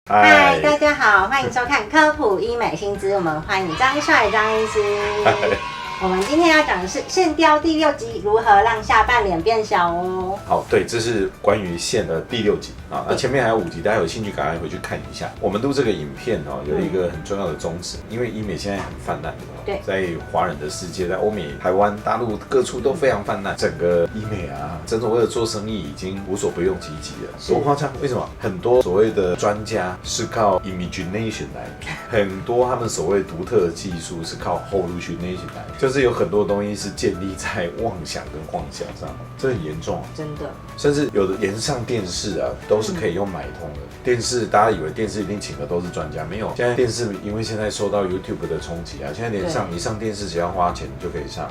嗨，大家好，欢迎收看科普医美新知，我们欢迎张帅张医师。我们今天要讲的是线雕第6集，如何让下半脸变小哦。好，对，这是关于线的第6集啊。那前面还有5集，大家有兴趣赶快回去看一下。我们录这个影片哦，有一个很重要的宗旨，因为医美现在很泛滥，对，在华人的世界，在欧美、台湾、大陆各处都非常泛滥。整个医美啊，诊所为了做生意，已经无所不用其极了，多夸张！为什么？很多所谓的专家是靠 imagination 来，很多他们所谓独特的技术是靠 hallucination 来。就是有很多东西是建立在妄想跟幻想上，这很严重，真的。甚至有的连上电视啊，都是可以用买通的。电视大家以为电视一定请的都是专家，没有。现在电视因为现在受到 YouTube 的冲击啊，现在连你上电视只要花钱你就可以上。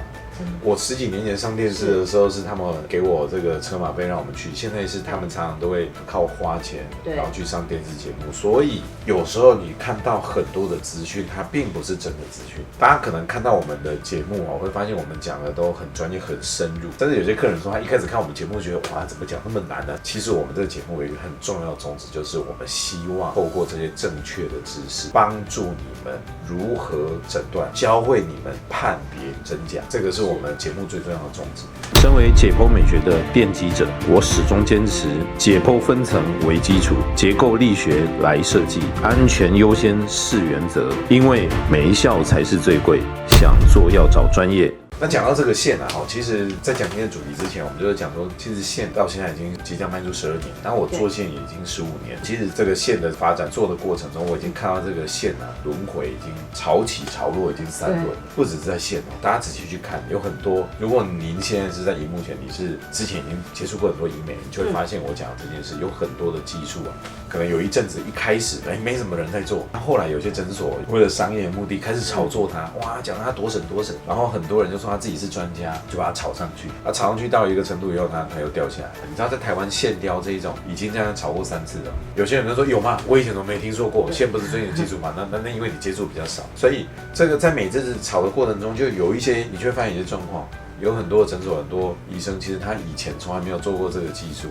我10几年前上电视的时候，是他们给我这个车马费让我们去，现在是他们常常都会靠花钱，然后去上电视节目。所以有时候你看到很多的资讯，它并不是真的资讯。大家可能看到我们的节目会发现我们讲的都很专业、很深入。但是有些客人说，他一开始看我们节目觉得哇，怎么讲那么难呢？其实我们这个节目有一个很重要的宗旨，就是我们希望透过这些正确的知识，帮助你们如何诊断，教会你们判别真假。这个是我们节目最重要的宗旨。身为解剖美学的奠基者，我始终坚持解剖分层为基础，结构力学来设计，安全优先是原则，因为没效才是最贵，想做要找专业。那讲到这个线啊，其实在讲今天的主题之前，我们就是讲说，其实线到现在已经即将迈入12年，然后我做线也已经15年。其实这个线的发展做的过程中，我已经看到这个线啊轮回已经潮起潮落，已经3轮，不只是在线哦，大家仔细去看，有很多。如果您现在是在荧幕前，你是之前已经接触过很多医美，你就会发现我讲的这件事有很多的技术啊，可能有一阵子一开始没什么人在做，后来有些诊所为了商业目的开始炒作它，哇，讲它多神多神，然后很多人就说他自己是专家，就把它炒上去，炒上去到一个程度以后，它又掉下来。你知道在台湾线雕这一种已经这样炒过3次了，有些人就说有吗？我以前都没听说过，线不是最近的技术吗？那因为你接触比较少，所以这个在每次炒的过程中，就有一些你就会发现一些状况。有很多的诊所，很多医生，其实他以前从来没有做过这个技术，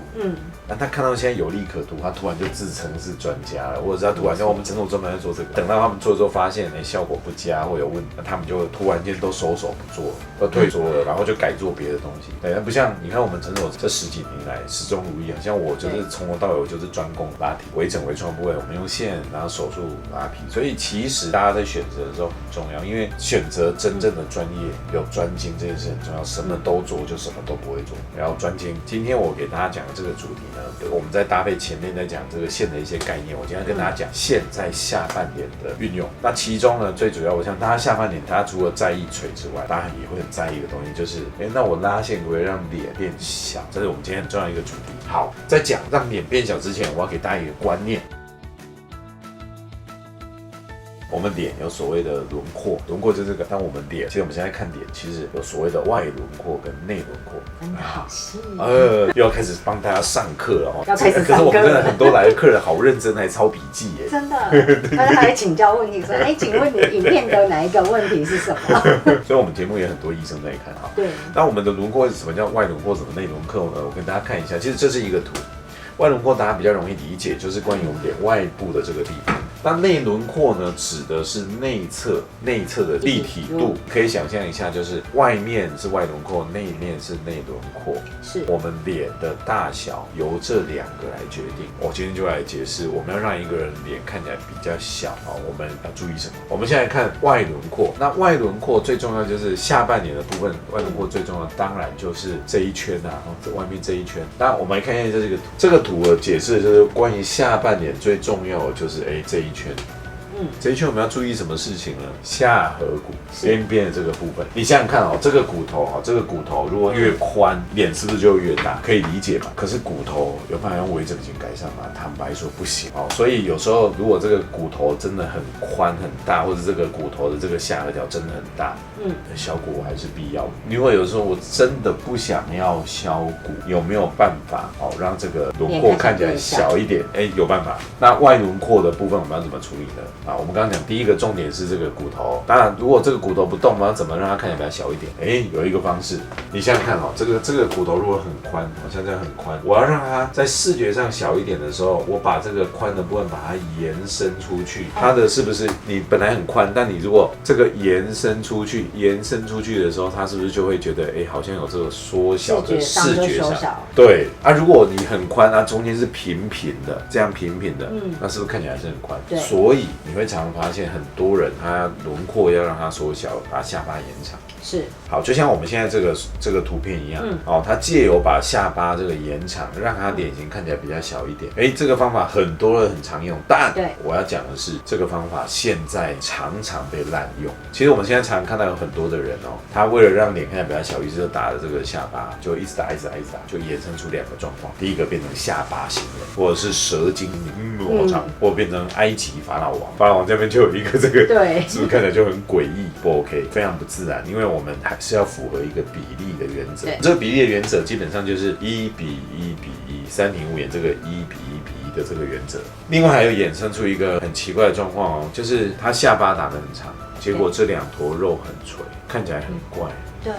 那他看到现在有利可图，他突然就自称是专家了，或者是他突然说我们诊所专门在做这个，等到他们做之后发现效果不佳或有问题，那他们就突然间都收手不做，都退缩了，然后就改做别的东西。对，不像你看我们诊所这10几年来始终如一啊，像我就是从头到尾我就是专攻拉提，微整微创部位，我们用线，然后手术拉皮，所以其实大家在选择的时候很重要，因为选择真正的专业有专精这件事很重要。什么都做就什么都不会做，然后专精。今天我给大家讲的这个主题呢，我们在搭配前面在讲这个线的一些概念，我今天跟大家讲线在下半脸的运用。那其中呢，最主要我想大家下半脸，大家除了在意垂之外，大家也会很在意的东西就是，那我拉线会不会让脸变小？这是我们今天很重要的一个主题。好，在讲让脸变小之前，我要给大家一个观念。我们脸有所谓的轮廓，轮廓就是这个。当我们脸，其实我们现在看脸，其实有所谓的外轮廓跟内轮廓。真的好细。又要开始帮大家上课了要开始上课了。可是我们真的很多来的客人好认真，还抄笔记耶。真的，大家还会请教问题，说，请问你影片的哪一个问题是什么？所以我们节目也很多医生在看哈。对。那我们的轮廓是什么叫外轮廓，什么内轮廓呢？我跟大家看一下，其实这是一个图。外轮廓大家比较容易理解，就是关于我们脸外部的这个地方。那内轮廓呢，指的是内侧的立体度，可以想象一下，就是外面是外轮廓，内面是内轮廓。是我们脸的大小由这2个来决定。我今天就来解释，我们要让一个人脸看起来比较小啊，我们要注意什么？我们现在看外轮廓，那外轮廓最重要就是下半脸的部分，外轮廓最重要当然就是这一圈啊，这外面这一圈。那我们来看一下这个图的解释，就是关于下半脸最重要的就是这一圈。这一圈我们要注意什么事情呢？下颌骨边边的这个部分，你想想看这个骨头如果越宽，脸是不是就越大？可以理解嘛？可是骨头有办法用微整形改善吗？坦白说不行所以有时候如果这个骨头真的很宽很大，或者这个骨头的这个下颌角真的很大，削骨还是必要的。如果有时候我真的不想要削骨，有没有办法让这个轮廓看起来小一点？有办法。那外轮廓的部分我们要怎么处理呢？好，我们刚刚讲第一个重点是这个骨头。当然，如果这个骨头不动，我要怎么让它看起来比较小一点？有一个方式，你想想看哦，这个骨头如果很宽，好像这样很宽，我要让它在视觉上小一点的时候，我把这个宽的部分把它延伸出去，它的是不是你本来很宽，但你如果这个延伸出去的时候，它是不是就会觉得好像有这个缩小的视觉上？对啊，如果你很宽啊，中间是平平的，这样平平的，那是不是看起来是很宽？对，所以你会常常发现很多人他轮廓要让它缩小，把下巴延长。是，好，就像我们现在这个图片一样，它借由把下巴这个延长，让它脸型看起来比较小一点。这个方法很多人很常用，但我要讲的是，这个方法现在常常被滥用。其实我们现在常常看到有很多的人他为了让脸看起来比较小，于是就打了这个下巴，就一直打，就衍生出2个状况。第一个变成下巴型人，或者是蛇精好长，或者变成埃及法老王。法老王这边就有一个这个，对，是不是看起来就很诡异？不 OK， 非常不自然，因为我们还是要符合一个比例的原则。这个比例的原则基本上就是1比1比1，三庭五眼这个1比1比1的这个原则。另外还有衍生出一个很奇怪的状况就是他下巴打得很长，结果这2坨肉很垂，看起来很怪。对。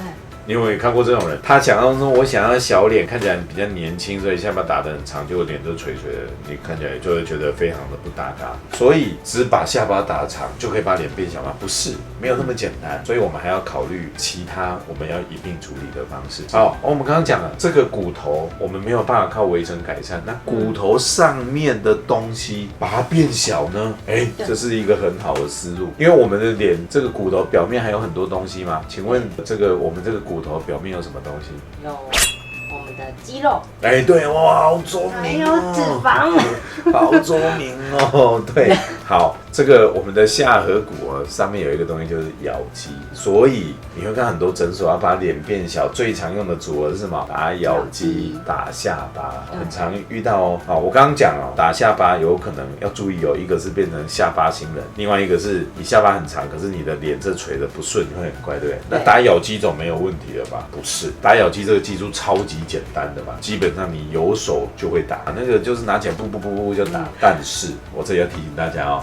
你有没有看过这种人？他想象中我想要小脸看起来比较年轻，所以下巴打得很长，结果脸都垂垂的，你看起来就会觉得非常的不搭嘎。所以只把下巴打长就可以把脸变小吗？不是，没有那么简单。所以我们还要考虑其他我们要一并处理的方式。好，我们刚刚讲了这个骨头，我们没有办法靠微整改善。那骨头上面的东西把它变小呢？这是一个很好的思路，因为我们的脸这个骨头表面还有很多东西嘛。请问我们这个骨头表面有什么东西？有我们的肌肉。对，哇，好聪明还有脂肪。好聪明哦。对，好，这个我们的下颌骨上面有一个东西就是咬肌，所以你会看很多诊所要把脸变小，最常用的组合是什么？打咬肌、打下巴，很常遇到哦。好，我刚刚讲打下巴有可能要注意一个是变成下巴型人，另外一个是你下巴很长，可是你的脸这垂的不顺，会很怪，对不对？那打咬肌总没有问题了吧？不是，打咬肌这个技术超级简单的嘛，基本上你有手就会打，那个就是拿起来噗就打。但是我这里要提醒大家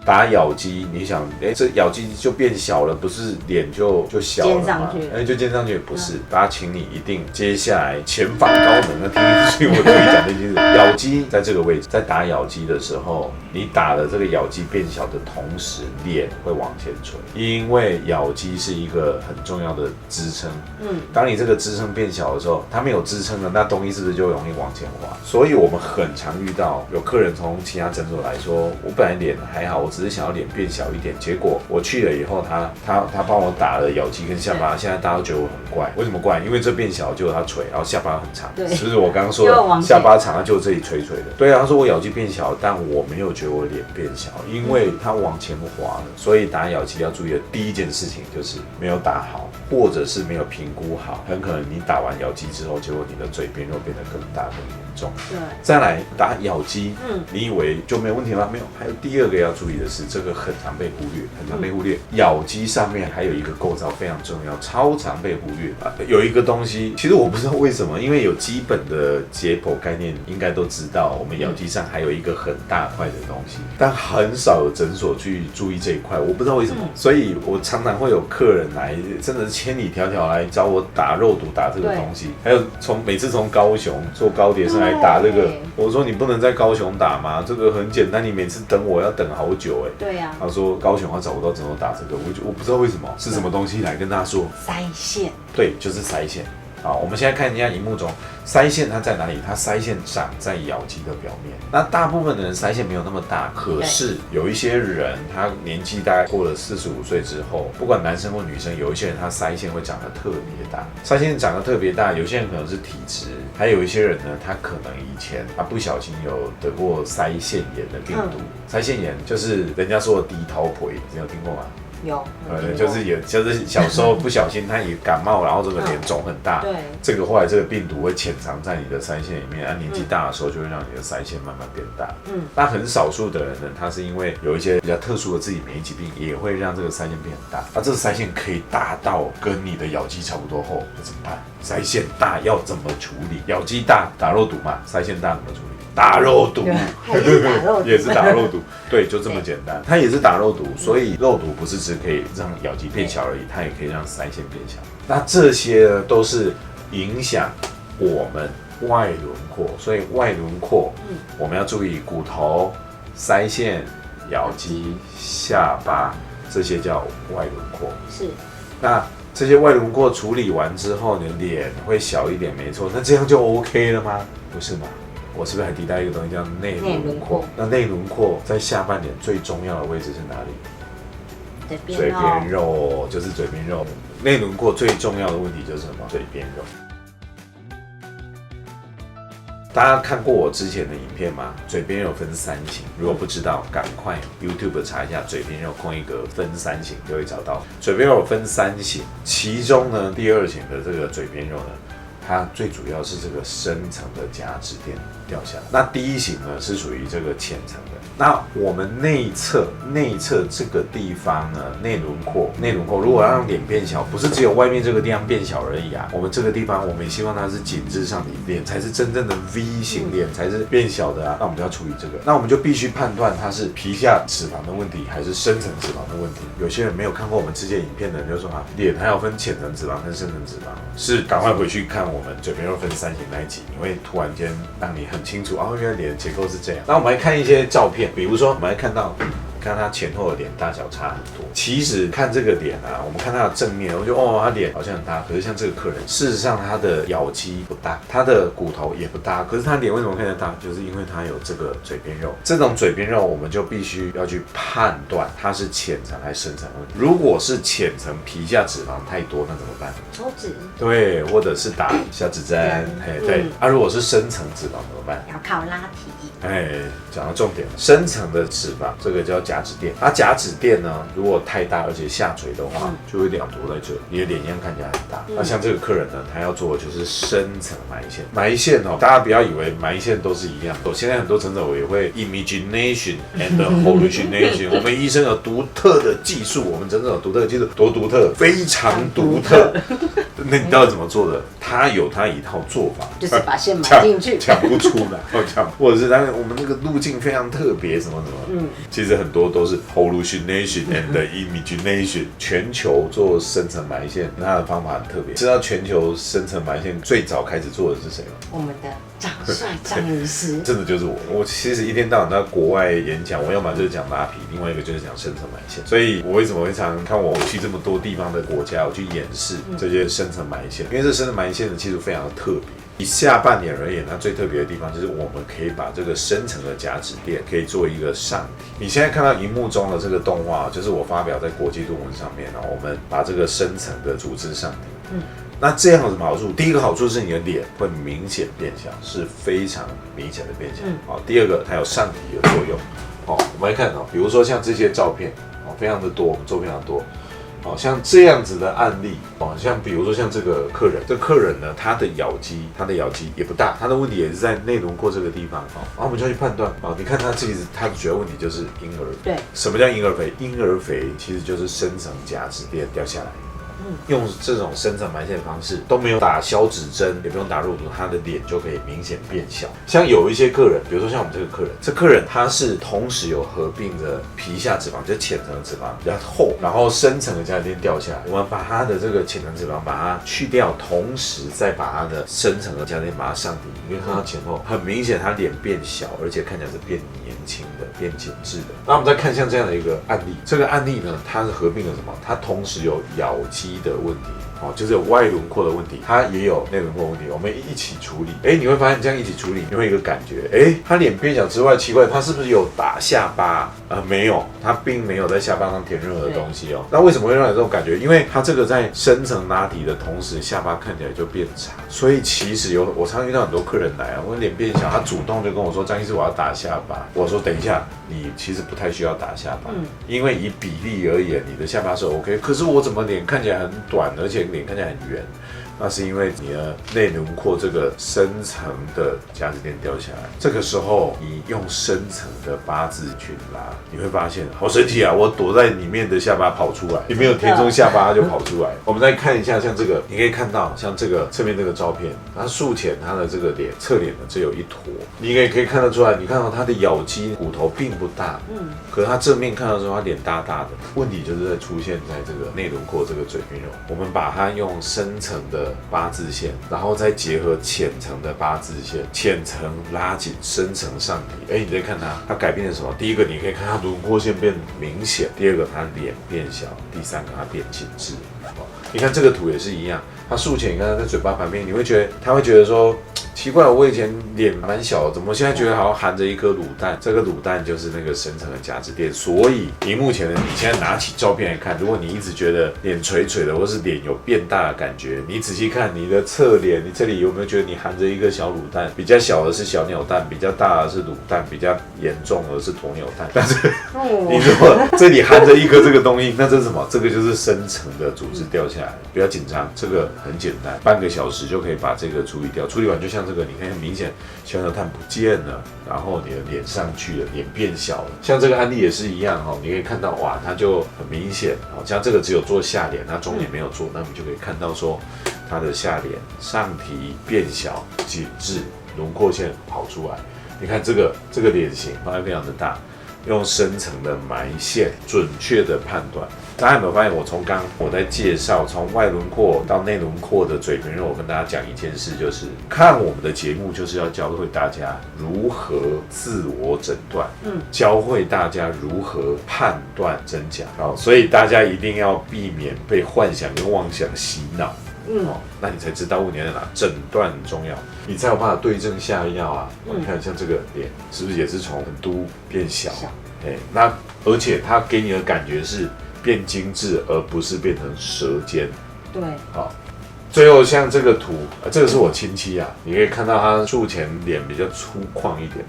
打咬肌，你想，这咬肌就变小了，不是脸就小了吗？就尖上去，不是。大家请你一定接下来前方高能的听进去，我这里讲的就是咬肌在这个位置，在打咬肌的时候，你打的这个咬肌变小的同时，脸会往前垂，因为咬肌是一个很重要的支撑。当你这个支撑变小的时候，它没有支撑了，那东西是不是就容易往前滑？所以我们很常遇到有客人从其他诊所来说，我本来脸还好，我只是想要脸变小一点，结果我去了以后，他帮我打了咬肌跟下巴，现在大家都觉得我很怪。为什么怪？因为这变小，结果他垂，然后下巴很长，是不是我刚刚说的下巴长，就这里垂垂的？对啊，他说我咬肌变小，但我没有觉得我脸变小，因为它往前滑了。所以打咬肌要注意的第一件事情就是没有打好，或者是没有评估好，很可能你打完咬肌之后，结果你的嘴边肉变得更大更严重。对，再来打咬肌，你以为就没有问题吗？没有，还有第2个要注意的是，这个很常被忽略，咬肌上面还有一个构造非常重要，超常被忽略。有一个东西，其实我不知道为什么，因为有基本的解剖概念，应该都知道，我们咬肌上还有一个很大块的东西，但很少有诊所去注意这一块，我不知道为什么。所以我常常会有客人来，真的是千里迢迢来找我打肉毒打这个东西，还有每次从高雄坐高铁上来打这个，我说你不能在高雄打吗？这个很简单，你每次等我要等好久对呀。他说高雄他找不到诊所打这个，我不知道为什么是什么东西来跟大家说。腮线。对，就是腮线。好，我们现在看一下荧幕中腮线它在哪里？它腮线长在咬肌的表面。那大部分的人腮线没有那么大，可是有一些人他年纪大概过了45岁之后，不管男生或女生，有一些人他腮线会长得特别大。腮线长得特别大，有些人可能是体质，还有一些人呢，他可能以前他不小心有得过腮腺炎的病毒。腮腺炎就是人家说的低头皮，你有听过吗？有，就是小时候不小心他也感冒，然后这个脸肿很大，对，这个后来这个病毒会潜藏在你的腮腺里面，年纪大的时候就会让你的腮腺慢慢变大。那很少数的人呢，他是因为有一些比较特殊的自体免疫疾病，也会让这个腮腺变很大。那这个腮腺可以大到跟你的咬肌差不多厚，那怎么办？腮腺大要怎么处理？咬肌大打肉毒嘛，腮腺大怎么处理？打肉毒，也是打肉毒，对，就这么简单。它也是打肉毒，所以肉毒不是只可以让咬肌变小而已，它也可以让腮腺变小。那这些呢，都是影响我们外轮廓，所以外轮廓，我们要注意骨头、腮腺、咬肌、下巴，这些叫外轮廓。是。那这些外轮廓处理完之后，你的脸会小一点，没错。那这样就 OK 了吗？不是嘛？我是不是还提到一个东西叫内轮廓？那内轮廓在下半脸最重要的位置是哪里？嘴边肉，就是嘴边肉。内轮廓最重要的问题就是什么？嘴边肉。大家看过我之前的影片吗？嘴边肉分3型，如果不知道，赶快 YouTube 查一下嘴边肉空一格分3型，就会找到。嘴边肉分3型，其中呢第2型的这个嘴边肉呢，它最主要是这个深层的假脂垫掉下来。那第1型呢是属于这个浅层的。那我们内侧这个地方呢，内轮廓如果要让脸变小，不是只有外面这个地方变小而已啊。我们这个地方，我们也希望它是紧致上提，脸才是真正的 V 型脸，才是变小的啊。那我们就要处理这个，那我们就必须判断它是皮下脂肪的问题，还是深层脂肪的问题。有些人没有看过我们之前影片的人就说啊，脸还要分浅层脂肪跟深层脂肪，是赶快回去看我们嘴边肉分3型那一集，你会突然间让你很清楚哦，原来脸结构是这样。那我们来看一些照片。比如说，我们来看到，看他前后的脸大小差很多。其实看这个脸啊，我们看他的正面，我就他脸好像很大。可是像这个客人，事实上他的咬肌不大，他的骨头也不大。可是他脸为什么看得大？就是因为他有这个嘴边肉。这种嘴边肉，我们就必须要去判断它是浅层还是深层问题。如果是浅层皮下脂肪太多，那怎么办？抽脂。对，或者是打消脂针。对。如果是深层脂肪怎么办？要靠拉提。讲到重点了，深层的脂肪，这个叫假脂垫。假脂垫呢，如果太大而且下垂的话，就会两坨在这里，你的脸一样看起来很大。那像这个客人呢，他要做的就是深层埋线。埋线大家不要以为埋线都是一样。现在很多诊所也会 imagination and hallucination。我们医生有独特的技术，我们诊所有独特的技术，多独特，非常独特。那你到底怎么做的？他有他一套做法，就是把线埋进去，讲不出来，或者是我们那个路径非常特别，什么。其实很多都是 hallucination and imagination。全球做深层埋线，它的方法很特别。知道全球深层埋线最早开始做的是谁吗？我们的张帅张医师。真的就是我。我其实一天到晚在国外演讲，我要么就是讲拉皮，另外一个就是讲深层埋线。所以我为什么会常看我去这么多地方的国家，我去演示这些深层埋线？因为这深层埋线的技术非常的特别。以下半年而言，它最特别的地方就是我们可以把这个深层的假脂垫可以做一个上提。你现在看到荧幕中的这个动画，就是我发表在国际论文上面，然后我们把这个深层的组织上提。那这样有什么好处？第一个好处是你的脸会明显变小，是非常明显的变小。第二个它有上提的作用。我们来看比如说像这些照片，非常的多，我们做非常多。像这样子的案例，像比如说像这个客人，呢，他的咬肌也不大，他的问题也是在内轮廓这个地方，然后我们就要去判断，你看他的主要问题就是婴儿肥。对，什么叫婴儿肥？婴儿肥其实就是深层假脂垫掉下来。用这种深层埋线的方式，都没有打消脂针，也不用打肉毒，他的脸就可以明显变小。像有一些客人，比如说像我们这个客人，这客人他是同时有合并的皮下脂肪，就是浅层的脂肪比较厚，然后深层的假脂垫掉下来，我们把他的这个浅层脂肪把它去掉，同时再把他的深层的假脂垫把它上提，你会看到前后很明显，他脸变小，而且看起来是变年轻的、变紧致的。那我们再看像这样的一个案例，这个案例呢，它是合并了什么？它同时有咬肌的问题，就是有外轮廓的问题，它也有内轮廓问题，我们一起处理。你会发现这样一起处理，你会有一个感觉，他脸变小之外，奇怪，他是不是有打下巴？没有，他并没有在下巴上填任何东西哦。那为什么会让你这种感觉？因为他这个在深层拉提的同时，下巴看起来就变长。所以其实我常遇到很多客人来我脸变小，他主动就跟我说：“张医师，我要打下巴。”我说：“等一下，你其实不太需要打下巴，因为以比例而言，你的下巴是 OK。可是我怎么脸看起来很短，而且脸看起来很圆？”那是因为你的内轮廓这个深层的夹子垫掉下来，这个时候你用深层的八字去拉，你会发现好神奇啊！我躲在里面的下巴跑出来，你没有填充下巴它就跑出来。我们再看一下，像这个，你可以看到像这个侧面这个照片，它术前它的这个脸侧脸呢只有一坨，你也可以看得出来，你看到它的咬肌骨头并不大，可是它正面看到之后它脸大大的，问题就是在出现在这个内轮廓这个嘴边肉，我们把它用深层的八字线，然后再结合浅层的八字线，浅层拉紧，深层上提。你再看它改变了什么？第一个，你可以看它轮廓线变明显；第二个，它脸变小；第三个，它变紧致。你看这个图也是一样，它术前你看它在嘴巴旁边，他会觉得说，奇怪，我以前脸蛮小的，怎么现在觉得好像含着一颗卤蛋？这个卤蛋就是那个深层的夹子垫。所以荧幕前的你现在拿起照片来看，如果你一直觉得脸垂垂的，或是脸有变大的感觉，你仔细看你的侧脸，你这里有没有觉得你含着一个小卤蛋？比较小的是小鸟蛋，比较大的是卤蛋，比较严重的是鸵鸟蛋。但是你如果这里含着一颗这个东西，那这是什么？这个就是深层的组织掉下来。不要紧张，这个很简单，半个小时就可以把这个处理掉。处理完就像这个，你看很明显小鸟蛋不见了，然后你的脸上去了，脸变小了。像这个案例也是一样你可以看到哇，它就很明显像这个只有做下脸，它中脸没有做，那你就可以看到说它的下脸上提变小、紧致，轮廓线跑出来。你看这个脸型非常的大，用深层的埋线准确的判断。大家有没有发现，我在介绍从外轮廓到内轮廓的嘴边肉，我跟大家讲一件事，就是看我们的节目就是要教会大家如何自我诊断，教会大家如何判断真假。所以大家一定要避免被幻想跟妄想洗脑。那你才知道问题在哪，诊断很重要，你才有办法对症下药啊。你看像这个脸是不是也是从很凸变小？那而且它给你的感觉是变精致，而不是变成舌尖。对，最后像这个图，这个是我亲戚啊，你可以看到他术前脸比较粗犷一点的。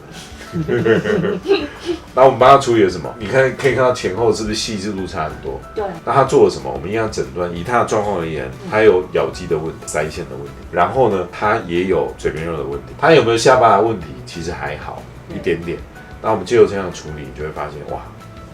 那我们帮他处理了什么？你可以看到前后是不是细致度差很多？对。那他做了什么？我们一样诊断，以他的状况而言，他有咬肌的问题、腮线的问题，然后呢，他也有嘴边肉的问题。他有没有下巴的问题？其实还好，一点点。那我们借由这样的处理，你就会发现，哇，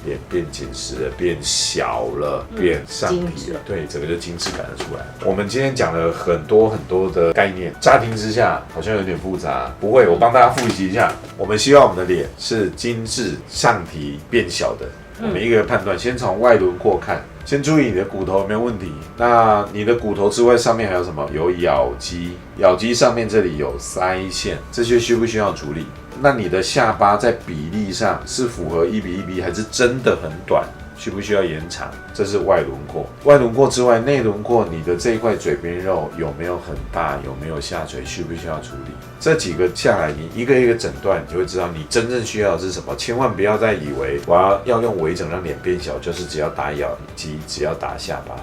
脸变紧实了，变小了，变上提了，对，整个就精致感的出来。我们今天讲了很多很多的概念，乍听之下好像有点复杂，不会，我帮大家复习一下。我们希望我们的脸是精致上提变小的。我们一个判断，先从外轮廓看，先注意你的骨头有没有问题。那你的骨头之外，上面还有什么？有咬肌，咬肌上面这里有腮线，这些需不需要处理？那你的下巴在比例上是符合1:1:1，还是真的很短？需不需要延长？这是外轮廓。外轮廓之外，内轮廓你的这一块嘴边肉有没有很大？有没有下垂？需不需要处理？这几个下来，你一个一个诊断，你就会知道你真正需要的是什么。千万不要再以为我要用微整让脸变小，就是只要打咬肌，只要打下巴，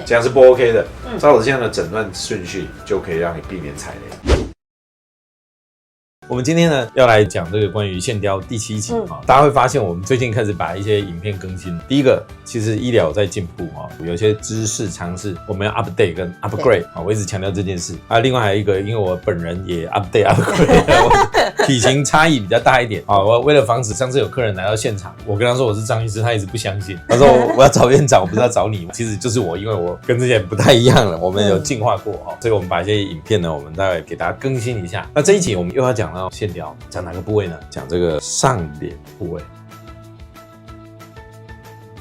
这样是不 OK 的。照着这样的诊断顺序，就可以让你避免踩雷。我们今天呢要来讲这个关于线雕第7集大家会发现我们最近开始把一些影片更新。第一个，其实医疗在进步有些知识常识我们要 update 跟 upgrade 我一直强调这件事另外还有一个，因为我本人也 update upgrade 体型差异比较大一点我为了防止上次有客人来到现场，我跟他说我是张医师，他一直不相信，他说我要找院长，我不是要找你，其实就是我，因为我跟之前不太一样了，我们有进化过所以我们把一些影片呢，我们大概给大家更新一下。那这一集我们又要讲到线雕，讲哪个部位呢？讲这个上脸部位。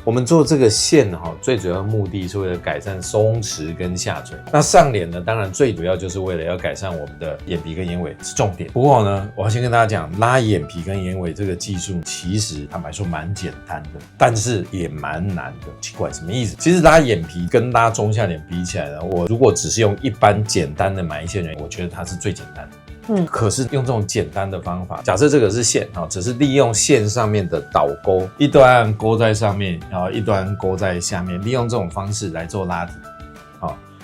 我们做这个线最主要的目的是为了改善松弛跟下垂。那上脸呢，当然最主要就是为了要改善我们的眼皮跟眼尾是重点。不过呢，我要先跟大家讲，拉眼皮跟眼尾这个技术其实坦白说蛮简单的，但是也蛮难的。奇怪，什么意思？其实拉眼皮跟拉中下脸比起来呢，我如果只是用一般简单的埋线人，我觉得它是最简单的。可是用这种简单的方法，假设这个是线只是利用线上面的导钩，一端勾在上面，然后一端勾在下面，利用这种方式来做拉提。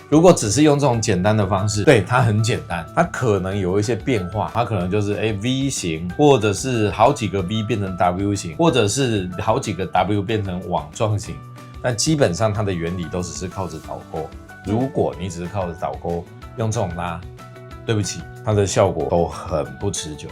如果只是用这种简单的方式，对，它很简单，它可能有一些变化，它可能就是V 型，或者是好几个 V 变成 W 型，或者是好几个 W 变成网状型，但基本上它的原理都只是靠着导钩。如果你只是靠着导钩用这种拉，对不起，它的效果都很不持久。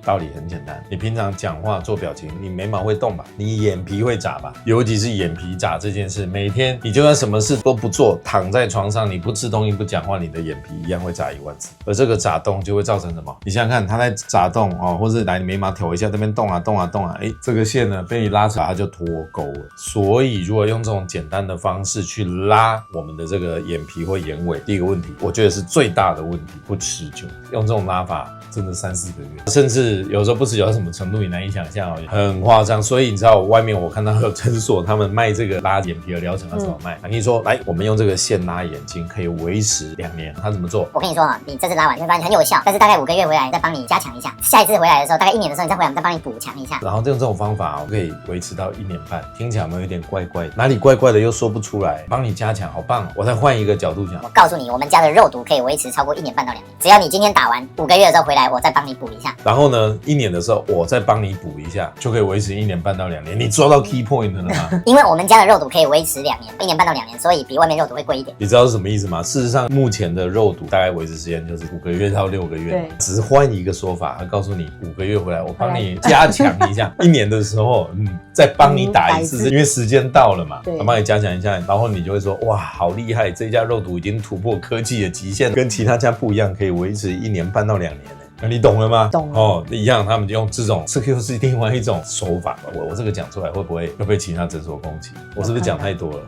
道理很简单，你平常讲话做表情，你眉毛会动吧？你眼皮会眨吧？尤其是眼皮眨这件事，每天你就算什么事都不做，躺在床上，你不吃东西不讲话，你的眼皮一样会眨1万次。而这个眨动就会造成什么？你想想看，它在眨动或者来眉毛挑一下，这边动啊动啊动啊，这个线呢被你拉扯，它就脱钩了。所以如果用这种简单的方式去拉我们的这个眼皮或眼尾，第一个问题，我觉得是最大的问题，不持久。用这种拉法真的3-4个月，甚至有时候不持久到什么程度，你难以想象很夸张。所以你知道外面我看到有诊所，他们卖这个拉眼皮的疗程，他怎么卖？他跟你说，来，我们用这个线拉眼睛可以维持2年。他怎么做？我跟你说你这次拉完你会发现很有效，但是大概5个月回来再帮你加强一下，下一次回来的时候，大概1年的时候你再回来，我们再帮你补强一下。然后用这种方法可以维持到1年半，听起来有没有点怪怪的？哪里怪怪的又说不出来？帮你加强，好棒！我再换一个角度讲，我告诉你，我们家的肉毒可以维持超过1年半到2年，只要你今天打完5个月的时候回来，我再帮你补一下。然后呢，1年的时候我再帮你补一下，就可以维持1年半到2年。你抓到 key point 了吗？因为我们家的肉毒可以维持2年，1年半到2年，所以比外面肉毒会贵一点。你知道是什么意思吗？事实上，目前的肉毒大概维持时间就是5个月到6个月，只是换一个说法，他告诉你5个月回来，我帮你加强一下，1年的时候，再帮你打一次，因为时间到了嘛，他帮你加强一下，然后你就会说，哇，好厉害，这家肉毒已经突破科技的极限，跟其他家不一样，可以维持1年半到2年。你懂了吗？懂了一样，他们就用这种，这又是另外一种手法。我这个讲出来会不会又被其他诊所攻击？我是不是讲太多了？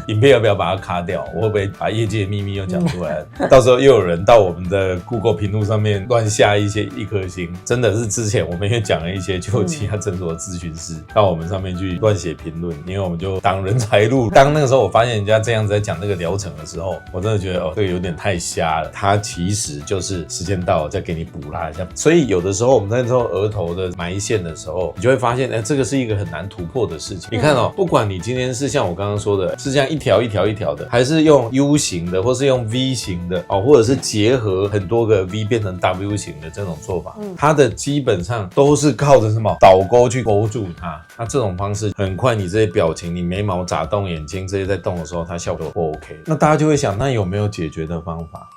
影片要不要把它卡掉？我会不会把业界的秘密又讲出来？到时候又有人到我们的 Google 评论上面乱下一些1颗星，真的是之前我们也讲了一些，就其他诊所的咨询师到我们上面去乱写评论，因为我们就当人财路。当那个时候我发现人家这样子在讲那个疗程的时候，我真的觉得这个有点太瞎了。它其实就是时间到了再给你补啦。所以有的时候我们在做额头的埋线的时候，你就会发现，这个是一个很难突破的事情。你看不管你今天是像我刚刚说的，是这样一条一条一条的，还是用 U 型的，或是用 V 型的，或者是结合很多个 V 变成 W 型的这种做法，它的基本上都是靠着什么导钩去勾住它。那这种方式很快，你这些表情，你眉毛眨动、眼睛这些在动的时候，它效果不 OK。那大家就会想，那有没有解决的方法？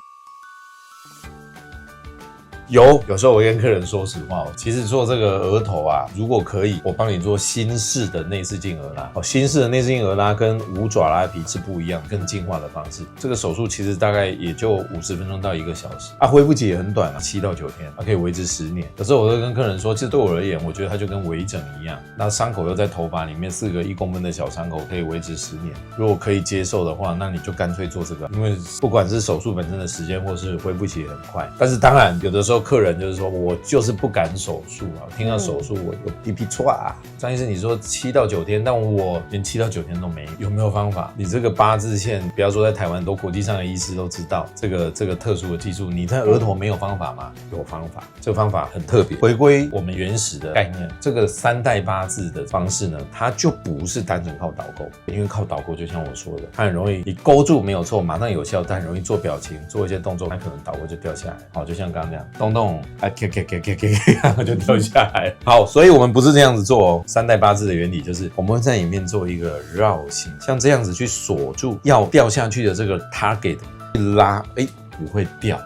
有时候我会跟客人说实话，其实做这个额头如果可以，我帮你做新式的内视镜额拉。新式的内视镜额拉跟五爪拉皮是不一样，更进化的方式。这个手术其实大概也就50分钟到1个小时恢复期也很短7到9天，可以维持10年。有时候我会跟客人说，其实对我而言，我觉得它就跟微整一样，那伤口又在头发里面，4个1公分的小伤口可以维持10年。如果可以接受的话，那你就干脆做这个，因为不管是手术本身的时间，或是恢复期也很快。但是当然，有的时候客人就是说，我就是不敢手术听到手术我就皮皮唰。张医生，你说7到9天，但我连7到9天都没有没有方法？你这个8字线，不要说在台湾，都国际上的医师都知道这个特殊的技术，你在额头没有方法吗？有方法，这个方法很特别，回归我们原始的概念。这个3代8字的方式呢，它就不是单纯靠导钩，因为靠导钩就像我说的，它很容易你勾住没有错，马上有效，但很容易做表情，做一些动作，它可能导钩就掉下来。就像刚刚这样，动动。然后就掉下来。好，所以我们不是这样子做3代8字的原理就是，我们会在里面做一个绕行，像这样子去锁住要掉下去的这个 target， 拉不会掉。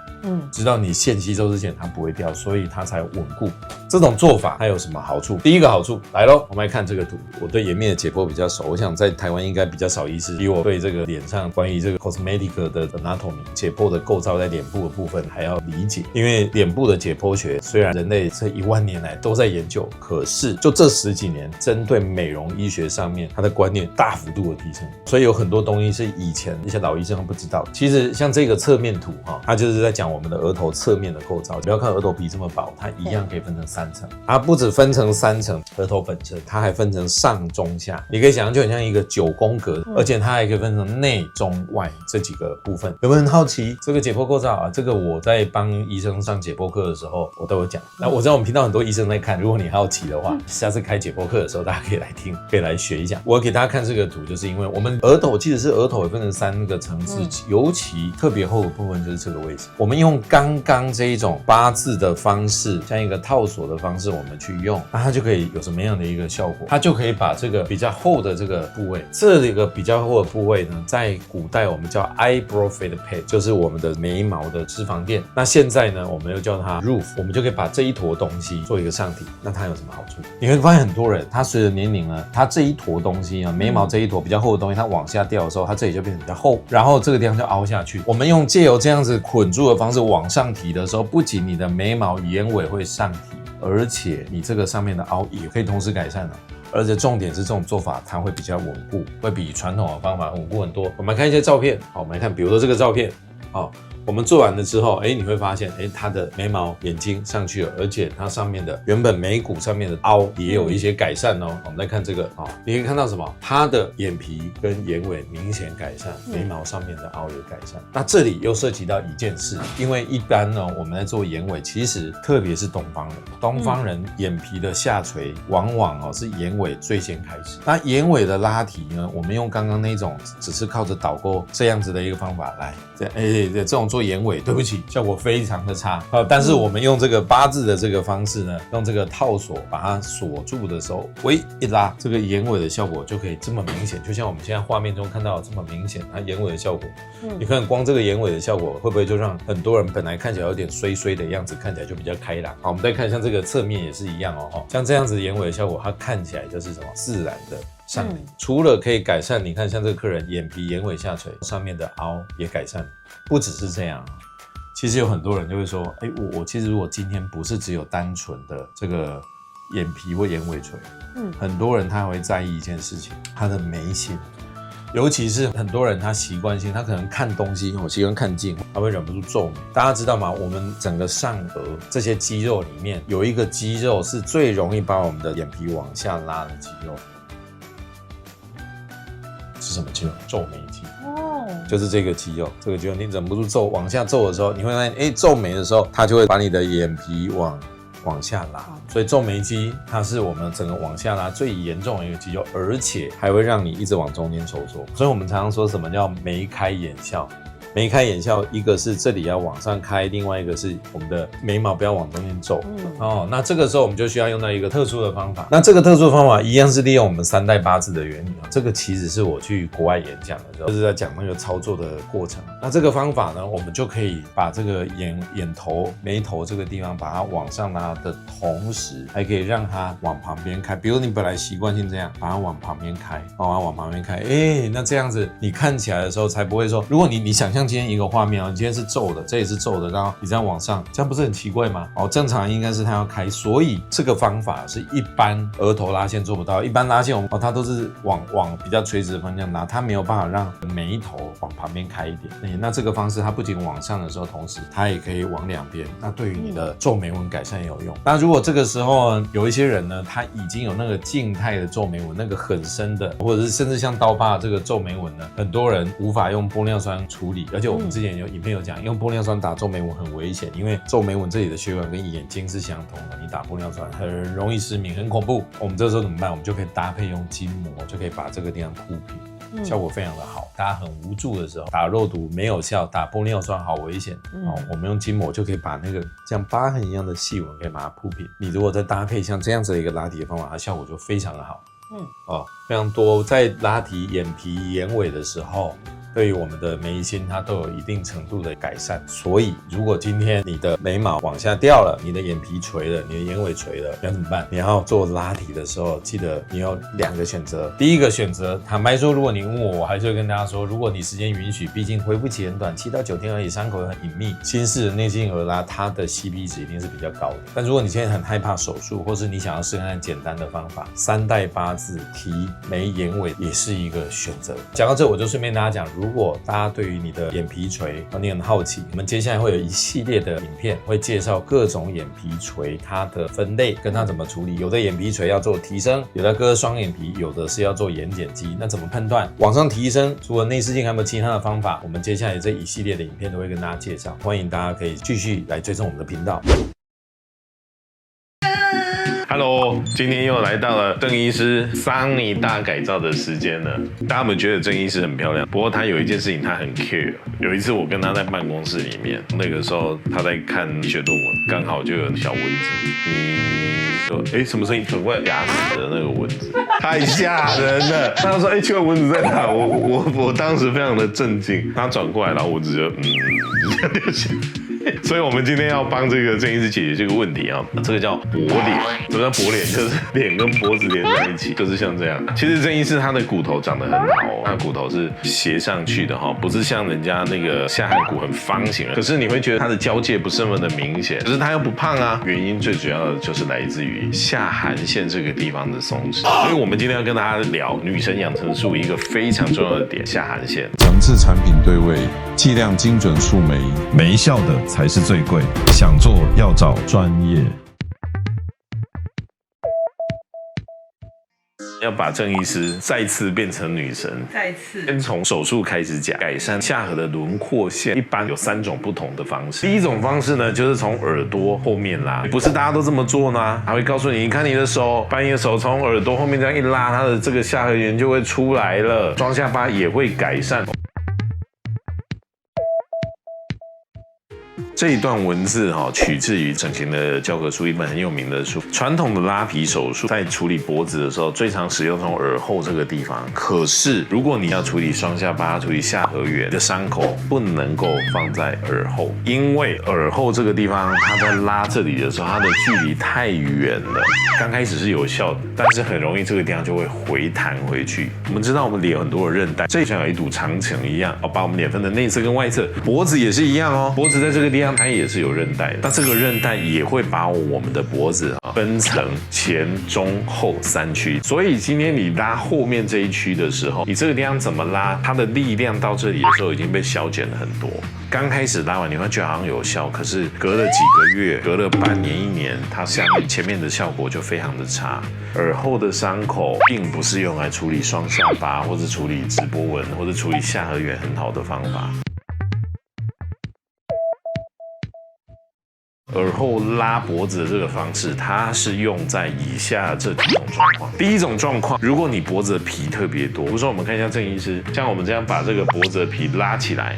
直到你线吸收之前它不会掉，所以它才稳固。这种做法它有什么好处？第一个好处来咯，我们来看这个图。我对颜面的解剖比较熟，我想在台湾应该比较少医师比我对这个脸上关于这个 cosmetic 的 anatomy 解剖的构造在脸部的部分还要理解。因为脸部的解剖学虽然人类这1万年来都在研究，可是就这10几年针对美容医学上面它的观念大幅度的提升，所以有很多东西是以前一些老医生不知道的。其实像这个侧面图它就是在讲我们的额头侧面的构造。不要看额头皮这么薄，它一样可以分成3层。它不只分成3层额头本身，它还分成上中下。你可以想象就很像一个9宫格，而且它还可以分成内中外这几个部分。有没有很好奇这个解剖构造啊？这个我在帮医生上解剖课的时候我都有讲。那我知道我们频道很多医生在看，如果你好奇的话，下次开解剖课的时候大家可以来听，可以来学一下。我给大家看这个图，就是因为我们额头，我记得是额头也分成3个层次，尤其特别厚的部分就是这个位置。我们用刚刚这一种8字的方式，像一个套索的方式，我们去用，那它就可以有什么样的一个效果？它就可以把这个比较厚的这个部位，这里个比较厚的部位呢，在古代我们叫 eyebrow fat pad， 就是我们的眉毛的脂肪垫。那现在呢，我们又叫它 roof， 我们就可以把这一坨东西做一个上体。那它有什么好处？你会发现很多人，他随着年龄呢，他这一坨东西啊，眉毛这一坨比较厚的东西，它往下掉的时候，它这里就变得比较厚，然后这个地方就凹下去。我们用借由这样子捆住的方式往上提的时候，不仅你的眉毛眼尾会上提，而且你这个上面的凹也可以同时改善了。而且重点是这种做法它会比较稳固，会比传统的方法稳固很多。我们来看一些照片，好，我们来看，比如说这个照片，好。我们做完了之后，你会发现，它的眉毛、眼睛上去了，而且它上面的原本眉骨上面的凹也有一些改善哦。我们再看这个你可以看到什么？它的眼皮跟眼尾明显改善，眉毛上面的凹也改善。那这里又涉及到一件事，因为一般呢，我们在做眼尾，其实特别是东方人眼皮的下垂往往是眼尾最先开始。那眼尾的拉提呢，我们用刚刚那种只是靠着导钩这样子的一个方法来，这种做眼尾，对不起，效果非常的差但是我们用这个8字的这个方式呢，用这个套索把它锁住的时候，一拉，这个眼尾的效果就可以这么明显，就像我们现在画面中看到的这么明显，它眼尾的效果。你看光这个眼尾的效果，会不会就让很多人本来看起来有点衰衰的样子，看起来就比较开朗？好，我们再看像这个侧面也是一样像这样子眼尾的效果，它看起来就是什么自然的。上提除了可以改善，你看像这个客人眼皮眼尾下垂上面的凹也改善，不只是这样。其实有很多人就会说，我其实如果今天不是只有单纯的这个眼皮或眼尾垂，很多人他会在意一件事情，他的眉形。尤其是很多人他习惯性，他可能看东西，我习惯看近，他会忍不住皱眉。大家知道吗？我们整个上颚这些肌肉里面有一个肌肉是最容易把我们的眼皮往下拉的肌肉。是什么肌肉？皱眉肌。就是这个肌肉，这个肌肉你忍不住往下皱的时候，你会发现，皱眉的时候，它就会把你的眼皮往下拉。所以皱眉肌它是我们整个往下拉最严重的一个肌肉，而且还会让你一直往中间收缩。所以我们常常说什么叫眉开眼笑。眉开眼笑，一个是这里要往上开，另外一个是我们的眉毛不要往中间皱。那这个时候我们就需要用到一个特殊的方法。那这个特殊的方法一样是利用我们3代8字的原理这个其实是我去国外演讲的时候，就是在讲那个操作的过程。那这个方法呢，我们就可以把这个眼头、眉头这个地方把它往上拉的同时，还可以让它往旁边开。比如你本来习惯性这样，把它往旁边开，把它往旁边开，那这样子你看起来的时候才不会说，如果你想象今天一个画面你今天是皱的，这也是皱的，然后你这样往上，这样不是很奇怪吗？正常应该是它要开，所以这个方法是一般额头拉线做不到。一般拉线它都是往比较垂直的方向拉，它没有办法让眉头往旁边开一点。那这个方式它不仅往上的时候，同时它也可以往两边，那对于你的皱眉纹改善也有用。那如果这个时候有一些人呢，他已经有那个静态的皱眉纹，那个很深的，或者是甚至像刀疤这个皱眉纹呢，很多人无法用玻尿酸处理，而且我们之前有影片有讲，用玻尿酸打皱眉纹很危险，因为皱眉纹这里的血管跟眼睛是相同的，你打玻尿酸很容易失明，很恐怖。我们这时候怎么办？我们就可以搭配用筋膜，就可以把这个地方铺平，效果非常的好。大家很无助的时候，打肉毒没有效，打玻尿酸好危险。我们用筋膜就可以把那个像疤痕一样的细纹可以把它铺平。你如果再搭配像这样子的一个拉提的方法，它效果就非常的好。非常多在拉提眼皮眼尾的时候，对于我们的眉心它都有一定程度的改善。所以如果今天你的眉毛往下掉了，你的眼皮垂了，你的眼尾垂了，你要怎么办？你要做拉提的时候，记得你有2个选择。第一个选择，坦白说，如果你问我，我还是会跟大家说，如果你时间允许，毕竟恢复期很短，7到9天而已，伤口又很隐秘，新式的内镜颌拉它的 CP 值一定是比较高的。但如果你现在很害怕手术，或是你想要试看简单的方法，3代8字提眉眼尾也是一个选择。讲到这，我就顺便跟大家讲，如果大家对于你的眼皮垂你很好奇，我们接下来会有一系列的影片，会介绍各种眼皮垂它的分类跟它怎么处理。有的眼皮垂要做提升，有的割双眼皮，有的是要做眼睑肌。那怎么判断往上提升？除了内视镜，还有没有其他的方法？我们接下来这一系列的影片都会跟大家介绍，欢迎大家可以继续来追踪我们的频道。Hello， 今天又来到了郑医师桑尼大改造的时间了。大家有没有觉得郑医师很漂亮？不过他有一件事情他很 care。有一次我跟他在办公室里面，那个时候他在看医学论文，刚好就有小蚊子，说什么声音？转过来牙齿的那个蚊子，太吓人了。他说奇怪，蚊子在哪？我当时非常的震惊。他转过来，然后蚊子就这样掉下来。所以，我们今天要帮这个郑医师解决这个问题啊，这个叫脖脸。什么叫脖脸？就是脸跟脖子连在一起，就是像这样。其实郑医师他的骨头长得很好哦，他骨头是斜上去的哈，不是像人家那个下颌骨很方形的。可是你会觉得他的交界不是那么的明显，可是他又不胖啊。原因最主要的就是来自于下颌线这个地方的松弛。所以我们今天要跟大家聊女神养成术一个非常重要的点——下颌线。诚挚产品对位，剂量精准树眉，没效的才是最贵。想做要找专业。要把郑医师再次变成女神，先从手术开始讲，改善下颌的轮廓线。一般有3种不同的方式。第一种方式呢，就是从耳朵后面拉，不是大家都这么做呢。还会告诉你，你看你的手，把你的手从耳朵后面这样一拉，它的这个下颌缘就会出来了，双下巴也会改善。这一段文字取自于整形的教科书，一本很有名的书。传统的拉皮手术在处理脖子的时候，最常使用从耳后这个地方。可是如果你要处理双下巴、处理下颌缘的伤口，不能够放在耳后，因为耳后这个地方，它在拉这里的时候，它的距离太远了。刚开始是有效的，但是很容易这个地方就会回弹回去。我们知道我们脸有很多的韧带，这像有一堵长绳一样，把我们脸分的内侧跟外侧。脖子也是一样哦，脖子在这个地方。它也是有韧带的，那这个韧带也会把我们的脖子分成前、中、后3区。所以今天你拉后面这一区的时候，你这个地方怎么拉，它的力量到这里的时候已经被消减了很多。刚开始拉完你会觉得好像有效，可是隔了几个月，隔了半年、1年，它前面的效果就非常的差。耳后的伤口并不是用来处理双下巴，或者处理直波纹，或者处理下颌缘很好的方法。耳后拉脖子的这个方式，它是用在以下这几种状况。第一种状况，如果你脖子的皮特别多，比如说我们看一下郑医师，像我们这样把这个脖子的皮拉起来，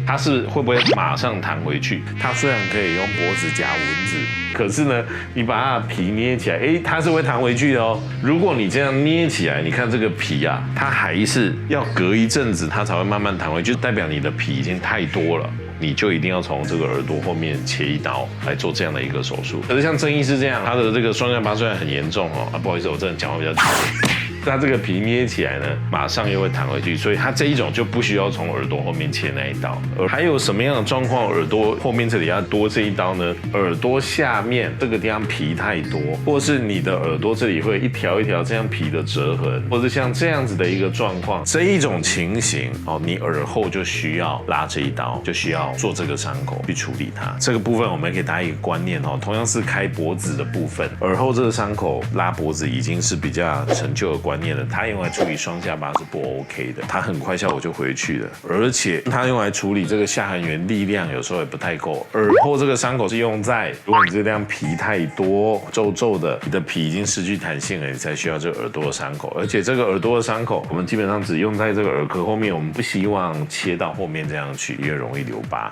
它是会不会马上弹回去？它虽然可以用脖子夹蚊子，可是呢，你把它的皮捏起来，它是会弹回去的哦。如果你这样捏起来，你看这个皮啊，它还是要隔一阵子，它才会慢慢弹回去，代表你的皮已经太多了。你就一定要从这个耳朵后面切一刀来做这样的一个手术。可是像郑医师这样，他的这个双下巴虽然很严重不好意思，我真的讲话比较直接。它这个皮捏起来呢，马上又会弹回去，所以它这一种就不需要从耳朵后面切那一刀。而还有什么样的状况，耳朵后面这里要多这一刀呢？耳朵下面这个地方皮太多，或是你的耳朵这里会一条一条这样皮的折痕，或者像这样子的一个状况，这一种情形你耳后就需要拉这一刀，就需要做这个伤口去处理它。这个部分我们给大家一个观念同样是开脖子的部分，耳后这个伤口拉脖子已经是比较陈旧的观念了，它用来处理双下巴是不 OK 的，它很快效果就回去了，而且它用来处理这个下颌缘力量有时候也不太够。耳后这个伤口是用在如果你这个地方皮太多皱皱的，你的皮已经失去弹性了，你才需要这个耳朵的伤口。而且这个耳朵的伤口我们基本上只用在这个耳壳后面，我们不希望切到后面这样去，因为容易留疤。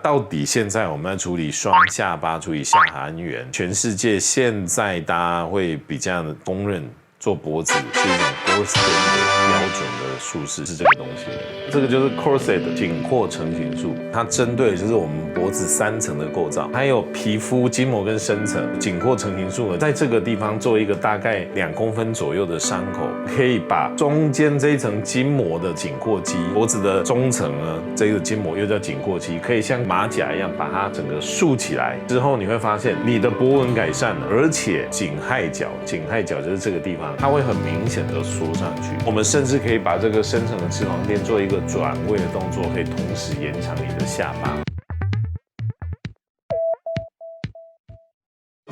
到底现在我们在处理双下巴、处理下颌缘，全世界现在大家会比较公认做脖子是一种 Goldstein 的标准的术式，是这个东西。这个就是 corset 紧廓成型术，它针对的就是我们脖子3层的构造，还有皮肤、筋膜跟深层。紧廓成型术呢，在这个地方做一个大概2公分左右的伤口，可以把中间这一层筋膜的紧廓肌，脖子的中层呢，这个筋膜又叫紧廓肌，可以像马甲一样把它整个竖起来。之后你会发现你的脖纹改善了，而且颈亥角就是这个地方，它会很明显的缩上去。我们甚至可以把这个深层的脂肪垫做一个转位的动作，可以同时延长你的下巴。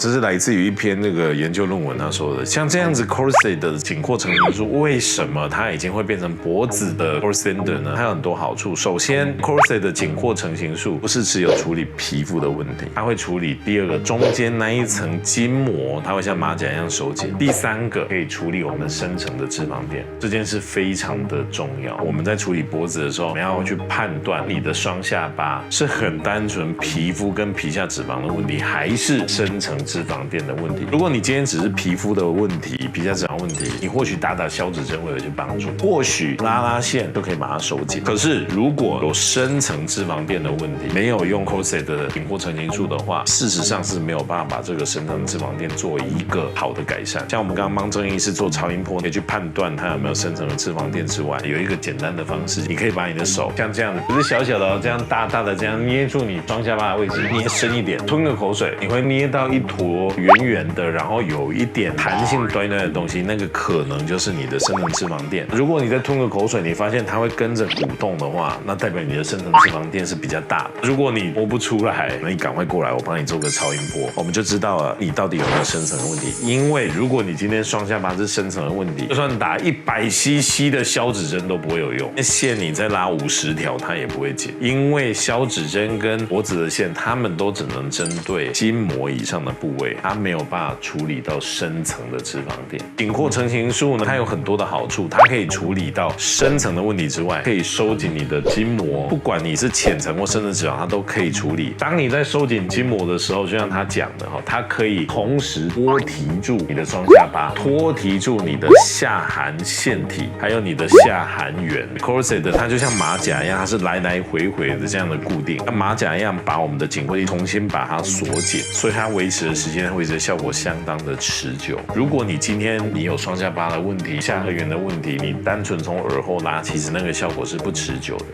这是来自于一篇那个研究论文他说的，像这样子 corset 的紧廓成型术，为什么它已经会变成脖子的 corset 呢？它有很多好处。首先 corset 的紧廓成型术不是只有处理皮肤的问题，它会处理第2个中间那一层筋膜，它会像马甲一样收紧。第3个可以处理我们深层的脂肪垫，这件事非常的重要。我们在处理脖子的时候，我们要去判断你的双下巴是很单纯皮肤跟皮下脂肪的问题，还是深层脂肪垫的问题。如果你今天只是皮肤的问题、皮下脂肪问题，你或许打消脂针会有些帮助，或许拉线就可以把它收紧。可是如果有深层脂肪垫的问题，没有用 corset 的紧廓成型术的话，事实上是没有办法把这个深层脂肪垫做一个好的改善。像我们刚刚帮郑医师做超音波，可以去判断它有没有深层的脂肪垫之外，有一个简单的方式，你可以把你的手像这样子，不是小小的这样大大的这样捏住你双下巴的位置，捏深一点，吞个口水，你会捏到一坨圆圆的，然后有一点弹性端端的东西，那个可能就是你的深层脂肪垫。如果你再吞个口水，你发现它会跟着鼓动的话，那代表你的深层脂肪垫是比较大的。如果你摸不出来，那你赶快过来，我帮你做个超音波，我们就知道了你到底有没有深层的问题。因为如果你今天双下巴是深层的问题，就算打100cc 的消脂针都不会有用，那线你再拉50条它也不会紧，因为消脂针跟脖子的线，它们都只能针对筋膜以上的部位，它没有办法处理到深层的脂肪垫。紧廓成型术呢，它有很多的好处，它可以处理到深层的问题之外，可以收紧你的筋膜，不管你是浅层或深层脂肪，它都可以处理。当你在收紧筋膜的时候，就像他讲的哈，它可以同时托提住你的双下巴，托提住你的下颌腺体，还有你的下颌缘。corset 它就像马甲一样，它是来来回回的这样的固定，像马甲一样把我们的紧括肌重新把它锁紧，所以它维持的时间、维持的效果相当的持久。如果你今天你有双下巴的问题、下颌缘的问题，你单纯从耳后拉，其实那个效果是不持久的。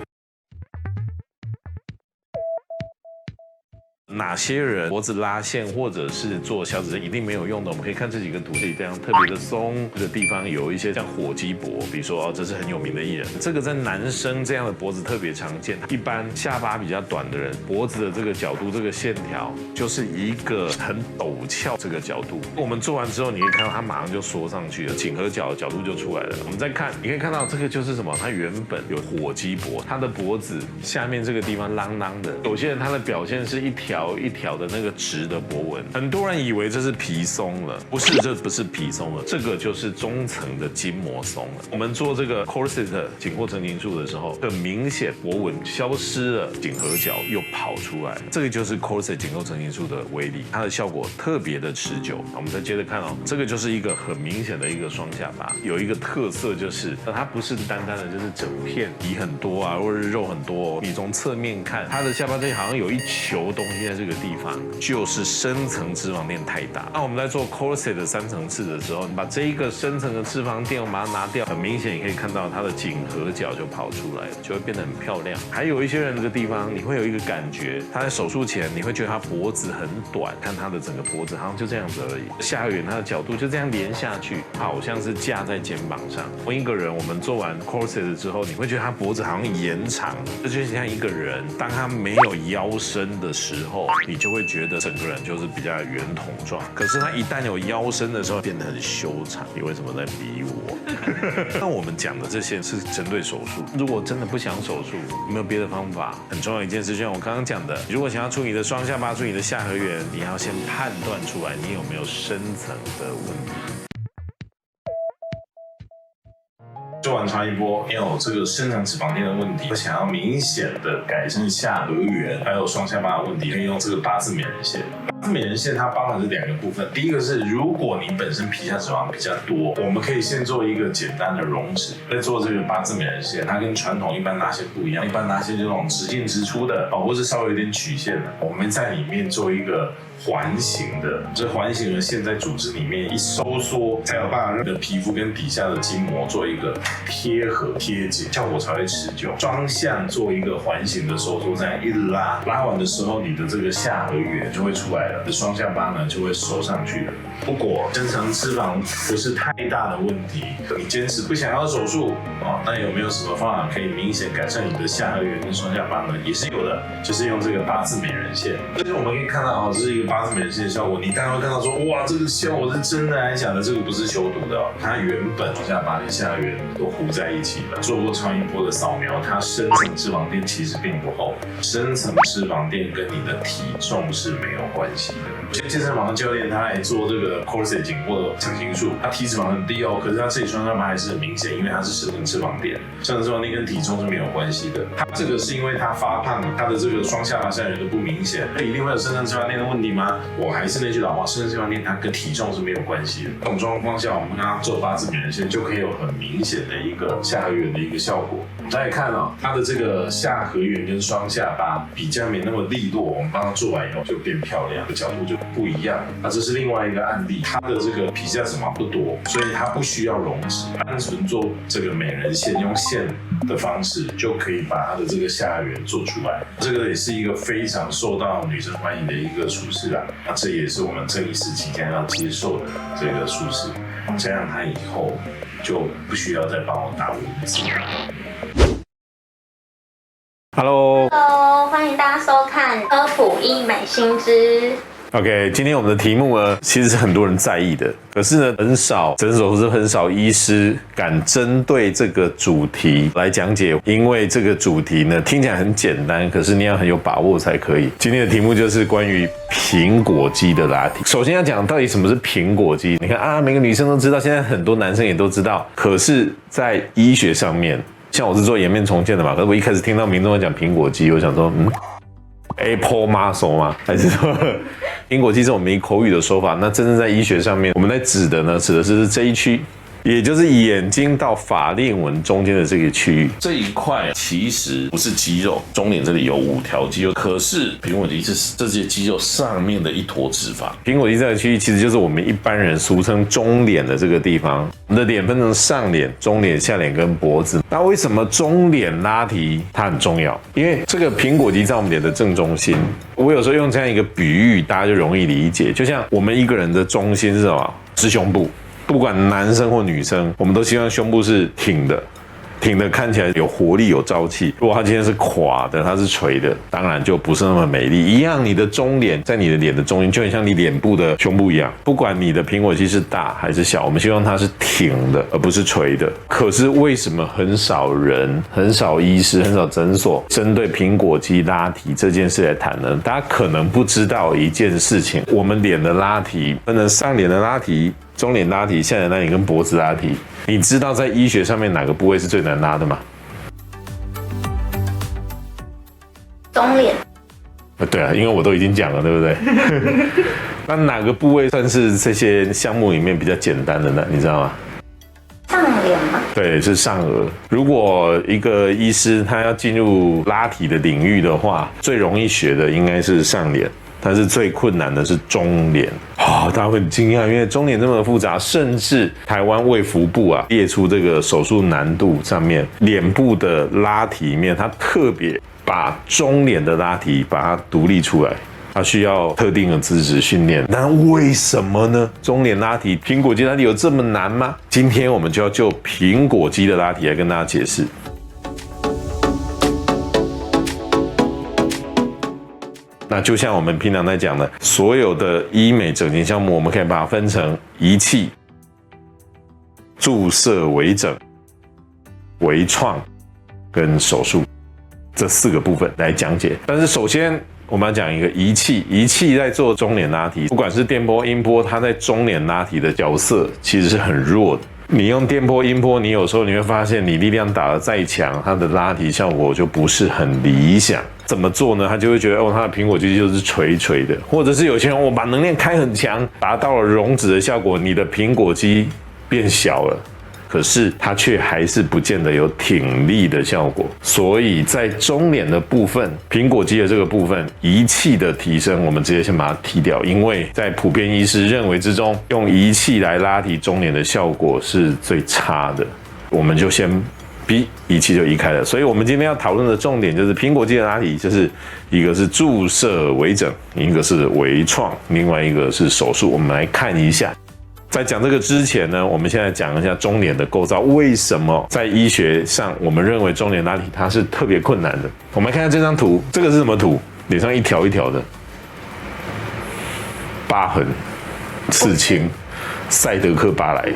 哪些人脖子拉线或者是做消脂针一定没有用的？我们可以看这几个图，这里非常特别的松，这个地方有一些像火鸡脖，比如说这是很有名的艺人，这个在男生这样的脖子特别常见。一般下巴比较短的人，脖子的这个角度、这个线条就是一个很陡峭这个角度。我们做完之后，你可以看到它马上就缩上去了，颈合角的角度就出来了。我们再看，你可以看到这个就是什么？它原本有火鸡脖，它的脖子下面这个地方啷啷的。有些人他的表现是一条一条的那个直的脖纹，很多人以为这是皮松了，不是，这不是皮松了，这个就是中层的筋膜松了。我们做这个 corset 紧括成型术的时候，很明显脖纹消失了，颈合角又跑出来，这个就是 corset 紧括成型术的威力，它的效果特别的持久。我们再接着看哦，这个就是一个很明显的一个双下巴，有一个特色就是它不是单单的就是整片皮很多啊，或者是肉很多，你从侧面看，它的下巴这里好像有一球东西在这个地方，就是深层脂肪垫太大。那我们在做 corset 的3层次的时候，你把这一个深层的脂肪垫我们把它拿掉，很明显你可以看到它的颈合角就跑出来了，就会变得很漂亮。还有一些人这个地方你会有一个感觉，他在手术前你会觉得他脖子很短，看他的整个脖子好像就这样子而已，下缘它的角度就这样连下去，好像是架在肩膀上。同一个人我们做完 corset 之后，你会觉得他脖子好像延长，这就像一个人当他没有腰身的时候，你就会觉得整个人就是比较圆筒状。可是他一旦有腰身的时候，变得很修长。你为什么在逼我？那我们讲的这些是针对手术，如果真的不想手术，有没有别的方法？很重要一件事，就像我刚刚讲的，如果想要处理你的双下巴、处理你的下颌缘，你要先判断出来你有没有深层的问题。做完超音波，你有这个深层脂肪垫的问题，想要明显的改善下颌缘还有双下巴的问题，可以用这个八字美人线。八字美人线它包含是2个部分，第一个是如果你本身皮下脂肪比较多，我们可以先做一个简单的溶脂，再做这个八字美人线。它跟传统一般拉线不一样，一般拉线这种直进直出的，或是稍微有点曲线的，我们在里面做一个环形的，这环形的线在组织里面一收缩，才有办法让你的皮肤跟底下的筋膜做一个贴合贴紧，效果才会持久。双向做一个环形的收缩，这样一拉，拉完的时候，你的这个下颌缘就会出来了，双下巴呢就会收上去了。如果深层脂肪不是太大的问题，你坚持不想要手术那有没有什么方法可以明显改善你的下颌缘跟双下巴呢？也是有的，就是用这个八字美人线。就是我们可以看到这是一个八字美人线的效果。你当然会看到说，哇，这个效果是真的还是假的？这个不是修图的它原本双下巴跟下颌缘都糊在一起了。做过超音波的扫描，它深层脂肪垫其实并不厚，深层脂肪垫跟你的体重是没有关系的。有些健身房的教练他来做这个 corset 紧或者强行术，他体脂肪很低可是他自己双下巴还是很明显，因为它是深层脂肪垫，深层脂肪垫跟体重是没有关系的。他这个是因为他发胖，他的这个双下巴下缘都不明显，一定会有深层脂肪垫的问题吗？我还是那句老话，深层脂肪垫它跟体重是没有关系的。这种状况下，我们跟他做八字美人线就可以有很明显的一个下颌缘的一个效果。我们再来看它的这个下颌缘跟双下巴比较没那么利落，我们帮他做完以后就变漂亮，角度就不一样。这是另外一个案例，他的这个皮下脂肪不多，所以他不需要溶脂，单纯做这个美人线，用线的方式就可以把他的这个下颌缘做出来。这个也是一个非常受到女生欢迎的一个术式这也是我们郑医师即将要接受的这个术式，这样他以后就不需要再帮我打文字。Hello， 欢迎大家收看科普医美新知。OK， 今天我们的题目呢，其实是很多人在意的，可是呢，很少诊所或是很少医师敢针对这个主题来讲解，因为这个主题呢听起来很简单，可是你要很有把握才可以。今天的题目就是关于苹果肌的拉提。首先要讲到底什么是苹果肌，你看每个女生都知道，现在很多男生也都知道，可是在医学上面，像我是做颜面重建的嘛，可是我一开始听到民众讲苹果肌，我想说Apple muscle 吗？还是说苹果肌是我们口语的说法？那真正在医学上面，我们在指的是这一区，也就是眼睛到法令纹中间的这个区域。这一块其实不是肌肉，中脸这里有5条肌肉，可是苹果肌是这些肌肉上面的一坨脂肪。苹果肌这个区域其实就是我们一般人俗称中脸的这个地方。我们的脸分成上脸、中脸、下脸跟脖子。那为什么中脸拉提它很重要？因为这个苹果肌在我们脸的正中心。我有时候用这样一个比喻，大家就容易理解。就像我们一个人的中心是什么？是胸部。不管男生或女生，我们都希望胸部是挺的，挺的看起来有活力、有朝气。如果它今天是垮的，它是垂的，当然就不是那么美丽。一样，你的中脸在你的脸的中心，就很像你脸部的胸部一样。不管你的苹果肌是大还是小，我们希望它是挺的，而不是垂的。可是为什么很少人、很少医师、很少诊所针对苹果肌拉提这件事来谈呢？大家可能不知道一件事情：我们脸的拉提分成上脸的拉提、中脸拉提、下脸拉提跟脖子拉提。你知道在医学上面哪个部位是最难拉的吗？中脸。对啊，因为我都已经讲了，对不对？那哪个部位算是这些项目里面比较简单的呢？你知道吗？上脸吗？对，是上颚。如果一个医师他要进入拉提的领域的话，最容易学的应该是上脸。但是最困难的是中脸大家会很惊讶，因为中脸这么复杂，甚至台湾卫福部列出这个手术难度上面，脸部的拉提里面，它特别把中脸的拉提把它独立出来，它需要特定的资质训练。那为什么呢？中脸拉提、苹果肌拉提有这么难吗？今天我们就要就苹果肌的拉提来跟大家解释。那就像我们平常在讲的，所有的医美整形项目，我们可以把它分成仪器、注射微整、微创跟手术这4个部分来讲解。但是首先我们要讲一个仪器，仪器在做中脸拉提，不管是电波、音波，它在中脸拉提的角色其实是很弱的。你用电波、音波，你有时候你会发现，你力量打得再强，它的拉提效果就不是很理想。怎么做呢？他就会觉得哦，他的苹果肌就是垂垂的，或者是有些人我把能量开很强，达到了溶脂的效果，你的苹果肌变小了。可是它却还是不见得有挺立的效果，所以在中脸的部分，苹果肌的这个部分，仪器的提升，我们直接先把它剔掉，因为在普遍医师认为之中，用仪器来拉提中脸的效果是最差的，我们就先仪器就移开了。所以我们今天要讨论的重点就是苹果肌的拉提，就是一个是注射微整，一个是微创，另外一个是手术。我们来看一下。在讲这个之前呢，我们现在讲一下中脸的构造。为什么在医学上，我们认为中脸拉提它是特别困难的？我们来看看这张图，这个是什么图？脸上一条一条的疤痕、刺青、赛德克巴莱，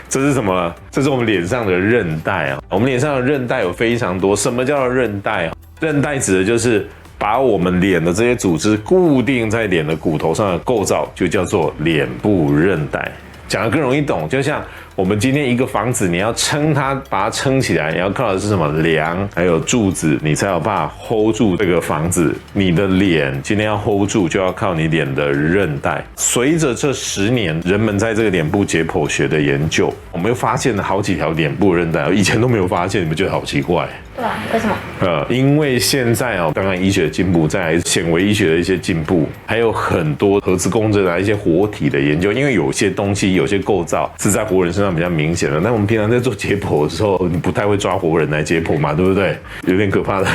这是什么？这是我们脸上的韧带啊。我们脸上的韧带有非常多。什么叫做韧带？韧带指的就是把我们脸的这些组织固定在脸的骨头上的构造，就叫做脸部韧带。讲得更容易懂，就像我们今天一个房子，你要撑它，把它撑起来，你要靠的是什么？梁，还有柱子，你才有办法 hold 住这个房子。你的脸今天要 hold 住，就要靠你脸的韧带。随着这10年，人们在这个脸部解剖学的研究，我们又发现了好几条脸部韧带，以前都没有发现，你们觉得好奇怪？对啊，为什么？因为现在刚刚医学的进步，再来显微医学的一些进步，还有很多核磁共振的一些活体的研究。因为有些东西、有些构造是在活人身上比较明显的，但我们平常在做解剖的时候，你不太会抓活人来解剖嘛，对不对？有点可怕的。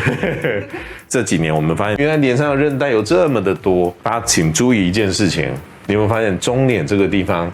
这几年我们发现，原来脸上的韧带有这么的多。大家请注意一件事情，你有没有发现中脸这个地方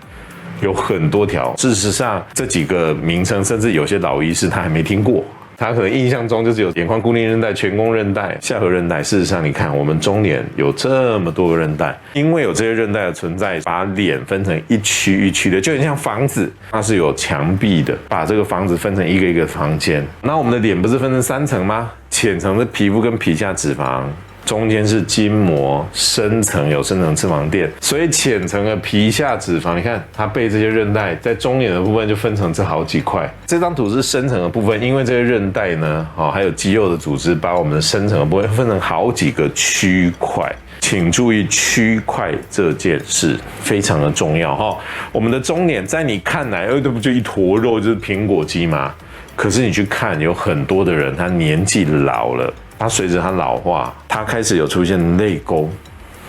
有很多条？事实上，这几个名称，甚至有些老医师他还没听过。他可能印象中就只有眼眶固定韧带、颧弓韧带、下颌韧带。事实上，你看我们中脸有这么多个韧带，因为有这些韧带的存在，把脸分成一区一区的，就很像房子，它是有墙壁的，把这个房子分成一个一个房间。那我们的脸不是分成3层吗？浅层是皮肤跟皮下脂肪，中间是筋膜，深层有深层脂肪垫，所以浅层的皮下脂肪，你看它被这些韧带在中脸的部分就分成这好几块。这张图是深层的部分，因为这些韧带呢，还有肌肉的组织，把我们的深层的部分分成好几个区块。请注意区块这件事非常的重要哈。我们的中脸在你看来，这不就一坨肉就是苹果肌吗？可是你去看，有很多的人他年纪老了。它随着它老化，它开始有出现泪沟，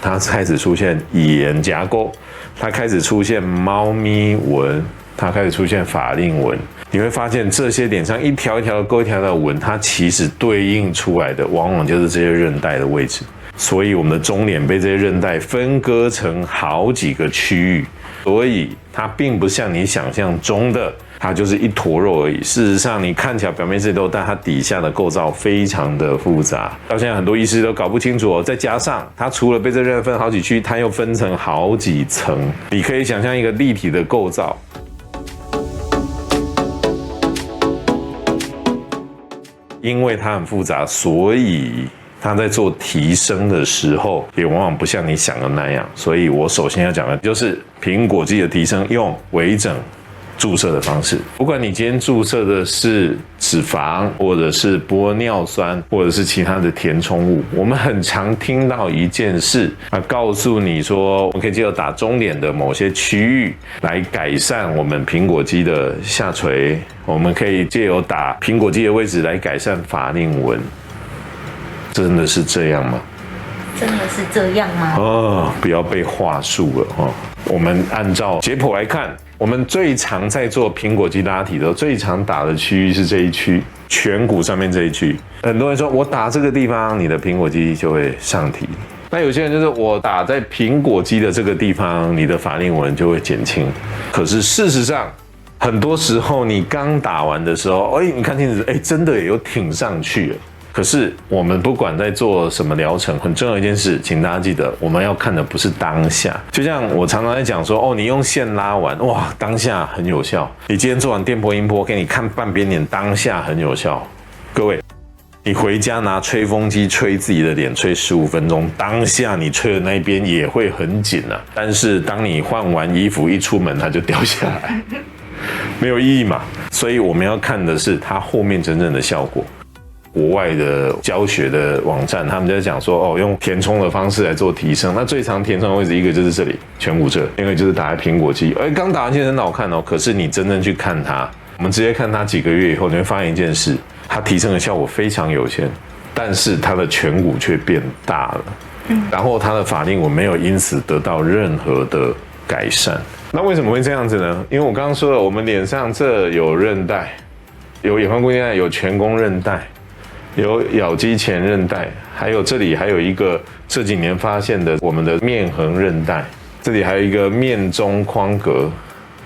它开始出现眼颊沟，它开始出现猫咪纹，它开始出现法令纹。你会发现这些脸上一条一条的沟、一条一条的纹，它其实对应出来的往往就是这些韧带的位置。所以我们的中脸被这些韧带分割成好几个区域，所以它并不像你想象中的它就是一坨肉而已。事实上，你看起来表面是肉，但它底下的构造非常的复杂。到现在很多医师都搞不清楚哦。再加上它除了被这韧带分好几区，它又分成好几层。你可以想象一个立体的构造。因为它很复杂，所以它在做提升的时候，也往往不像你想的那样。所以我首先要讲的就是苹果肌的提升，用微整注射的方式。不管你今天注射的是脂肪，或者是玻尿酸，或者是其他的填充物，我们很常听到一件事，告诉你说，我们可以借由打中脸的某些区域来改善我们苹果肌的下垂，我们可以借由打苹果肌的位置来改善法令纹。真的是这样吗？真的是这样吗？不要被话术了哦。我们按照解剖来看，我们最常在做苹果肌拉提的最常打的区域是这一区，颧骨上面这一区。很多人说我打这个地方，你的苹果肌就会上提。那有些人就是我打在苹果肌的这个地方，你的法令纹就会减轻。可是事实上，很多时候你刚打完的时候，你看镜子，真的也有挺上去了。可是我们不管在做什么疗程，很重要一件事，请大家记得，我们要看的不是当下。就像我常常在讲说，你用线拉完，哇，当下很有效。你今天做完电波、音波，给你看半边脸，当下很有效。各位，你回家拿吹风机吹自己的脸，吹15分钟，当下你吹的那一边也会很紧啊。但是当你换完衣服一出门，它就掉下来。没有意义嘛。所以我们要看的是它后面真正的效果。国外的教学的网站，他们在讲说，用填充的方式来做提升。那最常填充的位置，一个就是这里颧骨这，另外就是打在苹果肌。刚打完其实很好看哦，可是你真正去看它，我们直接看它几个月以后，你会发现一件事，它提升的效果非常有限，但是它的颧骨却变大了。然后它的法令纹没有因此得到任何的改善。那为什么会这样子呢？因为我刚刚说了，我们脸上这有韧带，有眼眶固定带，有颧弓韧带，有咬肌前韧带，还有这里还有一个这几年发现的我们的面横韧带，这里还有一个面中眶隔。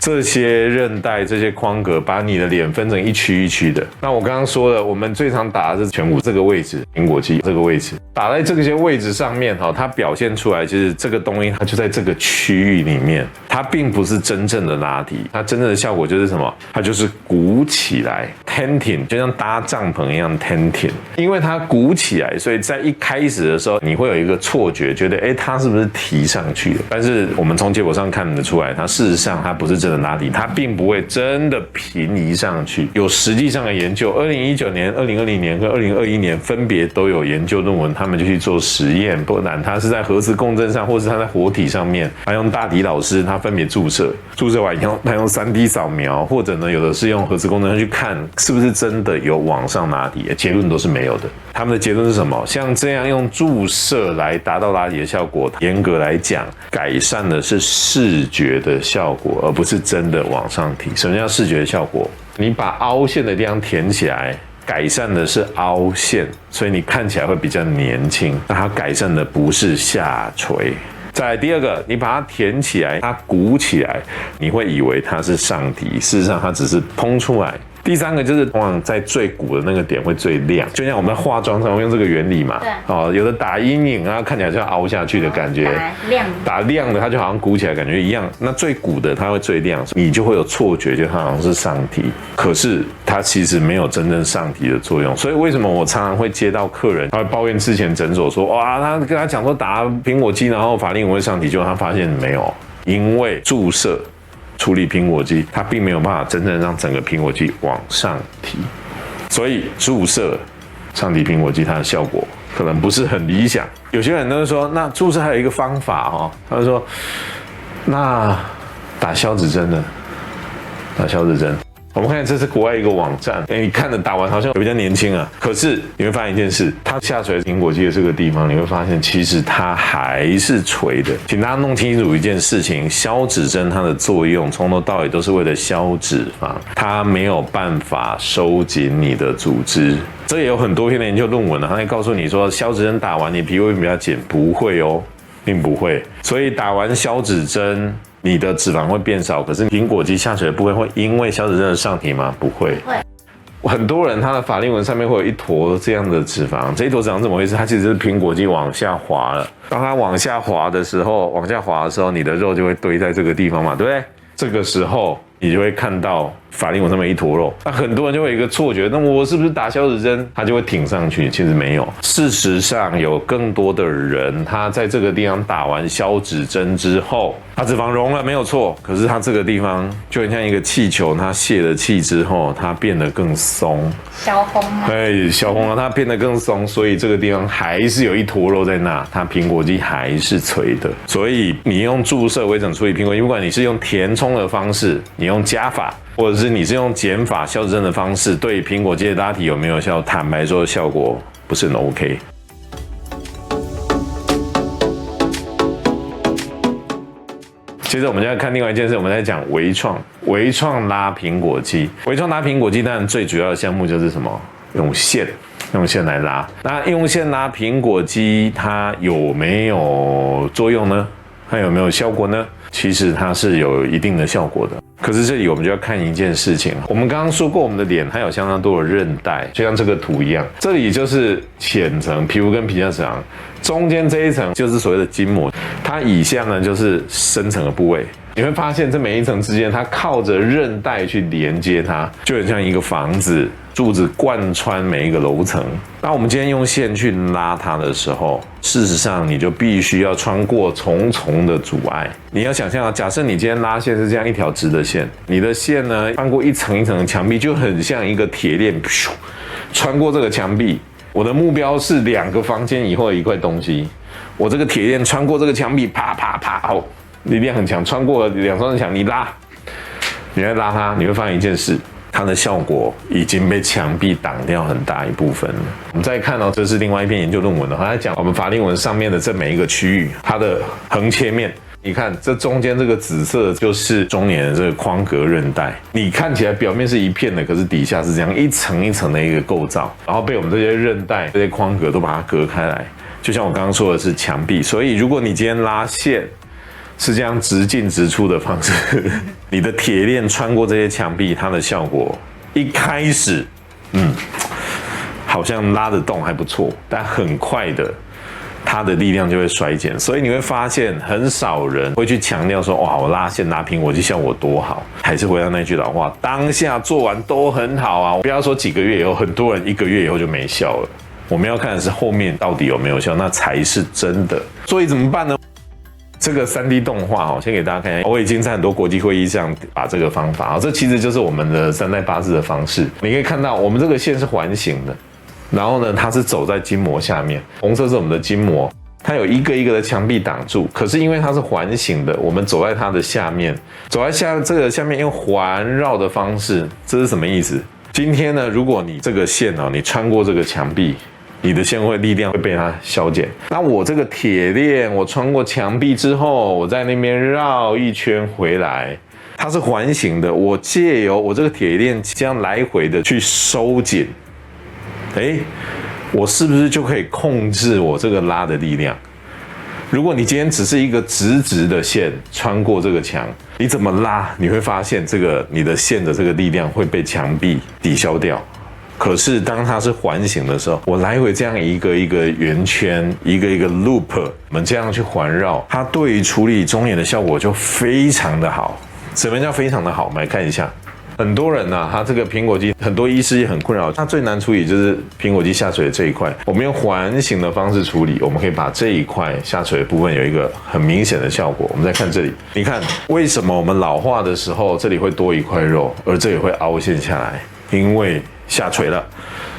这些韧带、这些眶隔把你的脸分成一区一区的。那我刚刚说了，我们最常打的是颧骨这个位置、苹果肌这个位置，打在这些位置上面，它表现出来就是这个东西，它就在这个区域里面，它并不是真正的拉提，它真正的效果就是什么？它就是鼓起来 ，tenting， 就像搭帐篷一样 tenting。因为它鼓起来，所以在一开始的时候，你会有一个错觉，觉得它是不是提上去了？但是我们从结果上看得出来，它事实上它不是真的拉提，它并不会真的平移上去。有实际上的研究，2019年、2020年跟2021年分别都有研究论文，他们就去做实验，不然它是在核磁共振上，或是它在活体上面，他用大体老师，他分别注射完以后，他用 3D 扫描，或者呢有的是用核磁共振去看是不是真的有往上拉提，结论都是没有的。他们的结论是什么？像这样用注射来达到拉提的效果，严格来讲，改善的是视觉的效果，而不是真的往上提。什么叫视觉的效果？你把凹陷的地方填起来，改善的是凹陷，所以你看起来会比较年轻。那它改善的不是下垂。再来第二个，你把它填起来，它鼓起来，你会以为它是上提，事实上它只是膨出来。第三个就是通常在最鼓的那个点会最亮，就像我们在化妆上会用这个原理嘛。对。有的打阴影啊，看起来就要凹下去的感觉。打亮的它就好像鼓起来感觉一样。那最鼓的它会最亮，你就会有错觉，就它好像是上提，可是它其实没有真正上提的作用。所以为什么我常常会接到客人，他会抱怨之前诊所说，哇，他跟他讲说打苹果肌，然后法令纹会上提，结果他发现没有，因为注射。处理苹果肌，它并没有办法真正让整个苹果肌往上提，所以注射上提苹果肌它的效果可能不是很理想。有些人都说，那注射还有一个方法他就说，那打消脂针呢？打消脂针。我们看这是国外一个网站，你看着打完好像比较年轻啊，可是你会发现一件事，它下垂苹果肌的这个地方，你会发现其实它还是垂的。请大家弄清楚一件事情，消脂针它的作用从头到尾都是为了消脂肪，它没有办法收紧你的组织。这也有很多篇的研究论文它会告诉你说，消脂针打完你皮肤会比较紧，不会哦，并不会。所以打完消脂针，你的脂肪会变少，可是苹果肌下垂的部分会因为消脂针的上提吗？不会。很多人他的法令纹上面会有一坨这样的脂肪，这一坨脂肪怎么回事？它其实是苹果肌往下滑了。当它往下滑的时候，你的肉就会堆在这个地方嘛，对不对？这个时候你就会看到法令纹上面一坨肉，那很多人就会有一个错觉，那我是不是打消脂针它就会挺上去？其实没有，事实上有更多的人他在这个地方打完消脂针之后，他脂肪溶了没有错，可是他这个地方就很像一个气球，它泄了气之后它变得更松，消风啊，对，消风了，它变得更松，所以这个地方还是有一坨肉在那，它苹果肌还是垂的。所以你用注射微整处理苹果肌，不管你是用填充的方式，你用加法，或者是你是用减法消脂针的方式，对苹果肌的拉提有没有效？坦白说，效果不是很 OK。接着我们就要看另外一件事，我们在讲微创拉苹果肌。微创拉苹果肌当然最主要的项目就是什么？用线来拉。那用线拉苹果肌，它有没有作用呢？它有没有效果呢？其实它是有一定的效果的。可是这里我们就要看一件事情，我们刚刚说过，我们的脸它有相当多的韧带，就像这个图一样，这里就是浅层皮肤跟皮下脂肪，中间这一层就是所谓的筋膜，它以下呢就是深层的部位。你会发现这每一层之间它靠着韧带去连接它，就很像一个房子，柱子贯穿每一个楼层。当我们今天用线去拉它的时候，事实上你就必须要穿过重重的阻碍。你要想象啊，假设你今天拉线是这样一条直的线，你的线呢穿过一层一层的墙壁，就很像一个铁链，穿过这个墙壁。我的目标是2个房间以后的一块东西，我这个铁链穿过这个墙壁，啪啪啪，哦，力量很强，穿过2扇墙，你拉，你来拉它，你会发现一件事。它的效果已经被墙壁挡掉很大一部分了。我们再看到，这是另外一篇研究论文了，它在讲我们法令纹上面的这每一个区域，它的横切面。你看这中间这个紫色就是中年的这个眶隔韧带，你看起来表面是一片的，可是底下是这样一层一层的一个构造，然后被我们这些韧带、这些眶隔都把它隔开来。就像我刚刚说的是墙壁，所以如果你今天拉线是这样直进直出的方式，你的铁链穿过这些墙壁，它的效果一开始，好像拉得动还不错，但很快的，它的力量就会衰减。所以你会发现，很少人会去强调说，哇，我拉线拉苹果肌效果多好。还是回到那句老话，当下做完都很好啊，不要说几个月以后，很多人1个月以后就没效了。我们要看的是后面到底有没有效，那才是真的。所以怎么办呢？这个3D 动画先给大家看一下。我已经在很多国际会议上把这个方法，这其实就是我们的3代8字的方式。你可以看到，我们这个线是环形的，然后呢，它是走在筋膜下面，红色是我们的筋膜，它有一个一个的墙壁挡住。可是因为它是环形的，我们走在它的下面，走在这个下面用环绕的方式，这是什么意思？今天呢，如果你这个线你穿过这个墙壁，你的线力量会被它消减。那我这个铁链，我穿过墙壁之后，我在那边绕一圈回来，它是环形的。我借由我这个铁链这样来回的去收紧，我是不是就可以控制我这个拉的力量？如果你今天只是一个直直的线穿过这个墙，你怎么拉？你会发现你的线的这个力量会被墙壁抵消掉。可是当它是环形的时候，我来回这样一个一个圆圈，一个一个 loop， 我们这样去环绕，它对于处理中眼的效果就非常的好。什么叫非常的好？我们来看一下。很多人他这个苹果肌，很多医师也很困扰，他最难处理就是苹果肌下垂的这一块。我们用环形的方式处理，我们可以把这一块下垂的部分有一个很明显的效果。我们再看这里，你看为什么我们老化的时候，这里会多一块肉，而这里会凹陷下来？因为下垂了。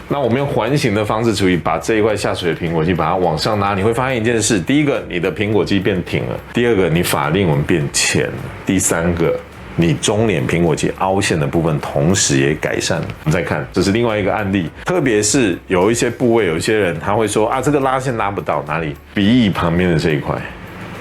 那我们用环形的方式处理，把这一块下垂的苹果肌把它往上拉，你会发现一件事：第一个，你的苹果肌变挺了；第二个，你法令纹变浅了；第三个，你中脸苹果肌凹陷的部分同时也改善了。我们再看，这是另外一个案例，特别是有一些部位，有一些人他会说这个拉线拉不到哪里，鼻翼旁边的这一块。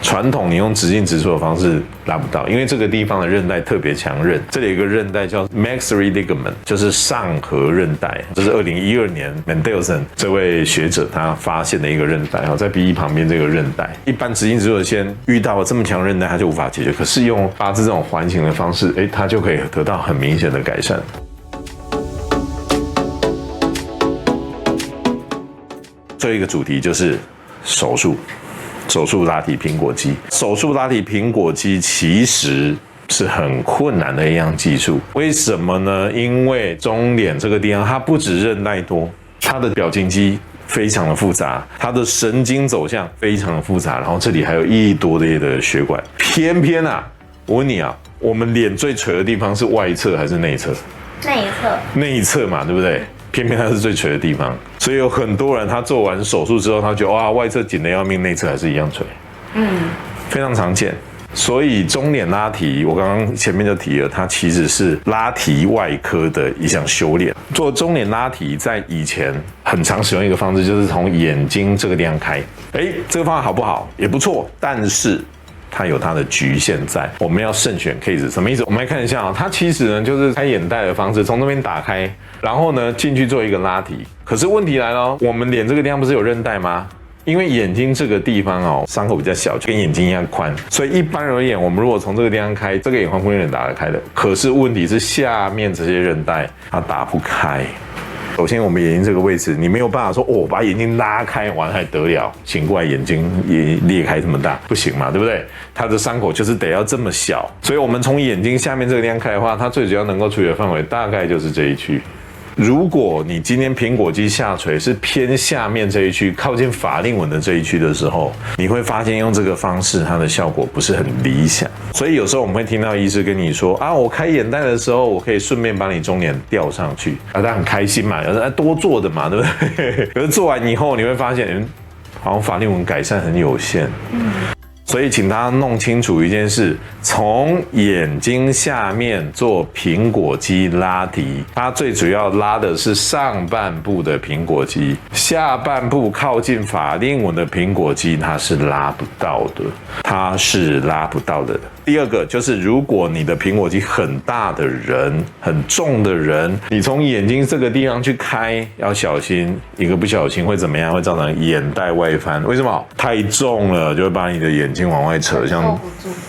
传统你用直进直出的方式拉不到，因为这个地方的韧带特别强韧。这里有一个韧带叫 maxillary ligament， 就是上颌韧带，这是2012年 Mendelson 这位学者他发现的一个韧带，在鼻翼旁边这个韧带。一般直进直出的线遇到了这么强韧带，它就无法解决。可是用八字这种环形的方式，它就可以得到很明显的改善。最后一个主题就是手术拉提苹果肌。手术拉提苹果肌其实是很困难的一样技术。为什么呢？因为中脸这个地方，它不止韧带多，它的表情肌非常的复杂，它的神经走向非常的复杂，然后这里还有一多的血管。偏偏我问你我们脸最垂的地方是外侧还是内侧？内侧嘛，对不对？偏偏它是最垂的地方，所以有很多人他做完手术之后，他觉得外侧紧得要命，内侧还是一样垂，非常常见。所以中脸拉提，我刚刚前面就提了，它其实是拉提外科的一项修炼。做中脸拉提在以前很常使用一个方式，就是从眼睛这个地方开。这个方法好不好？也不错，但是它有它的局限在，我们要慎选 case。 什么意思？我们来看一下它其实呢就是开眼袋的方式，从这边打开，然后呢进去做一个拉提。可是问题来了，我们脸这个地方不是有韧带吗？因为眼睛这个地方伤口比较小，就跟眼睛一样宽，所以一般而言，我们如果从这个地方开，这个眼眶空间打得开的。可是问题是下面这些韧带它打不开。首先，我们眼睛这个位置，你没有办法说我把眼睛拉开完还得了，醒过来眼睛也裂开这么大，不行嘛，对不对？它的伤口就是得要这么小，所以我们从眼睛下面这个地方开的话，它最主要能够处理的范围大概就是这一区。如果你今天苹果肌下垂是偏下面这一区，靠近法令纹的这一区的时候，你会发现用这个方式它的效果不是很理想。所以有时候我们会听到医师跟你说啊，我开眼袋的时候，我可以顺便把你中脸吊上去啊，他很开心嘛，有人多做的嘛，对不对？可是做完以后你会发现，好像法令纹改善很有限。所以请大家弄清楚一件事，从眼睛下面做苹果肌拉提，它最主要拉的是上半部的苹果肌，下半部靠近法令纹的苹果肌它是拉不到的，它是拉不到的。第二个就是，如果你的苹果肌很大的人、很重的人，你从眼睛这个地方去开，要小心，一个不小心会怎么样？会造成眼袋外翻。为什么？太重了，就会把你的眼睛往外扯，像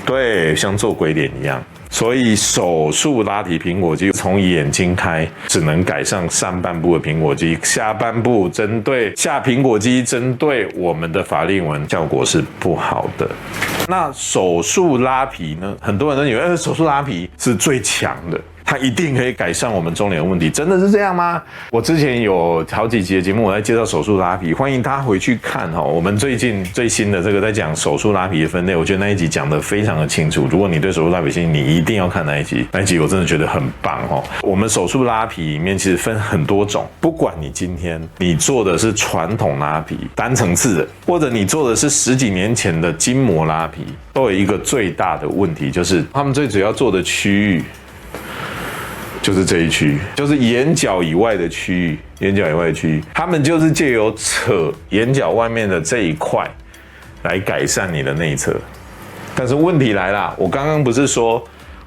对，像做鬼脸一样。所以手术拉提苹果肌，从眼睛开，只能改善上半部的苹果肌，下半部针对下苹果肌，针对我们的法令纹，效果是不好的。那手术拉皮呢？很多人都以为手术拉皮是最强的，它一定可以改善我们中脸的问题，真的是这样吗？我之前有好几集的节目我在介绍手术拉皮，欢迎大家回去看哈。我们最近最新的这个在讲手术拉皮的分类，我觉得那一集讲得非常的清楚。如果你对手术拉皮兴趣，你一定要看那一集，那一集我真的觉得很棒哈。我们手术拉皮里面其实分很多种，不管你今天你做的是传统拉皮单层次的，或者你做的是10几年前的筋膜拉皮，都有一个最大的问题，就是他们最主要做的区域就是这一区，就是眼角以外的区域，眼角以外的区域，他们就是借由扯眼角外面的这一块来改善你的内侧。但是问题来了，我刚刚不是说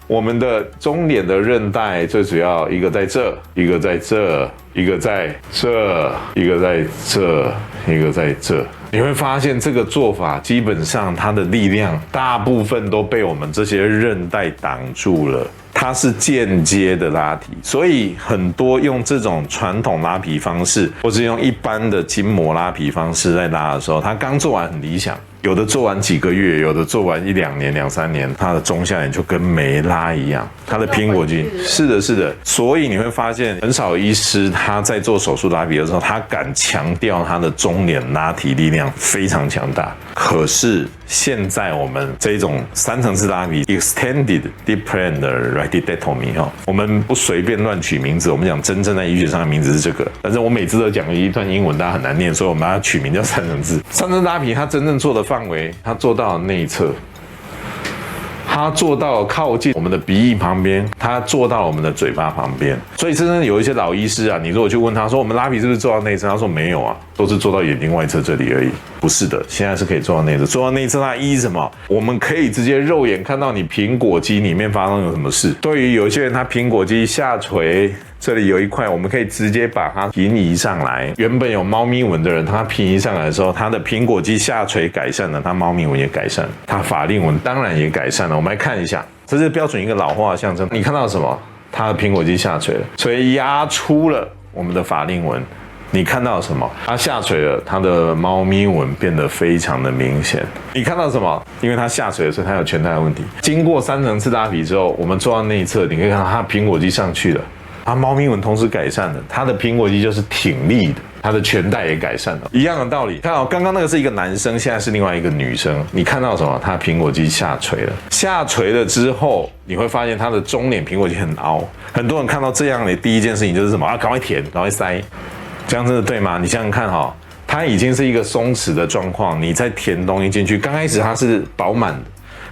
我们的中脸的韧带最主要一个在这，一个在这，一个在这，一个在这，一个在这。你会发现这个做法基本上它的力量大部分都被我们这些韧带挡住了。它是间接的拉提，所以很多用这种传统拉皮方式，或是用一般的筋膜拉皮方式在拉的时候，它刚做完很理想，有的做完几个月，有的做完1、2年、2、3年，它的中下眼就跟没拉一样，它的苹果肌是的，是的。所以你会发现，很少医师他在做手术拉皮的时候，他敢强调他的中脸拉提力量非常强大。可是现在我们这种3层次拉皮 extended deep plan 的 radiectomy 哈，我们不随便乱取名字，我们讲真正在医学上的名字是这个。但是我每次都讲一段英文，大家很难念，所以我们把它取名叫3层次。3层次拉皮它真正做的范围，它做到内侧，它做到靠近我们的鼻翼旁边，它做到我们的嘴巴旁边。所以真正有一些老医师啊，你如果去问他说我们拉皮是不是做到内侧，他说没有啊，都是做到眼睛外侧这里而已。不是的，现在是可以做到内侧。做到内侧它依什么？我们可以直接肉眼看到你苹果肌里面发生了什么事。对于有些人他苹果肌下垂，这里有一块，我们可以直接把它平移上来。原本有猫咪纹的人，他平移上来的时候，他的苹果肌下垂改善了，他猫咪纹也改善了，他法令纹当然也改善了。我们来看一下，这是标准一个老化的象征。你看到什么？他的苹果肌下垂了，所以压出了我们的法令纹。你看到什么？它下垂了，它的猫咪纹变得非常的明显。你看到什么？因为它下垂了，所以它有全带的问题。经过3层次拉皮之后，我们做到内侧，你可以看到它苹果肌上去了，它猫咪纹同时改善了，它的苹果肌就是挺立的，它的全带也改善了。一样的道理，看到刚刚那个是一个男生，现在是另外一个女生，你看到什么？它苹果肌下垂了，下垂了之后，你会发现它的中脸苹果肌很凹。很多人看到这样的第一件事情就是什么？啊，赶快填，赶快塞。这样真的对吗？你想想看哈，它已经是一个松弛的状况，你再填东西进去，刚开始它是饱满的，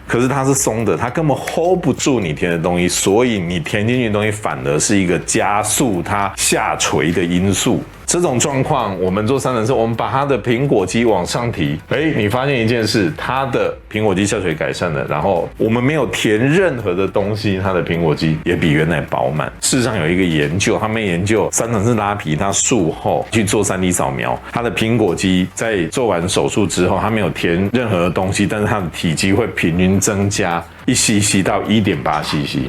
可是它是松的，它根本 hold 不住你填的东西，所以你填进去的东西反而是一个加速它下垂的因素。这种状况，我们做3层次，我们把它的苹果肌往上提，你发现一件事，它的苹果肌下垂改善了，然后我们没有填任何的东西，它的苹果肌也比原来饱满。事实上有一个研究，他们研究3层次拉皮，它术后去做3D 扫描，它的苹果肌在做完手术之后，它没有填任何的东西，但是它的体积会平均增加1cc 到1.8 cc。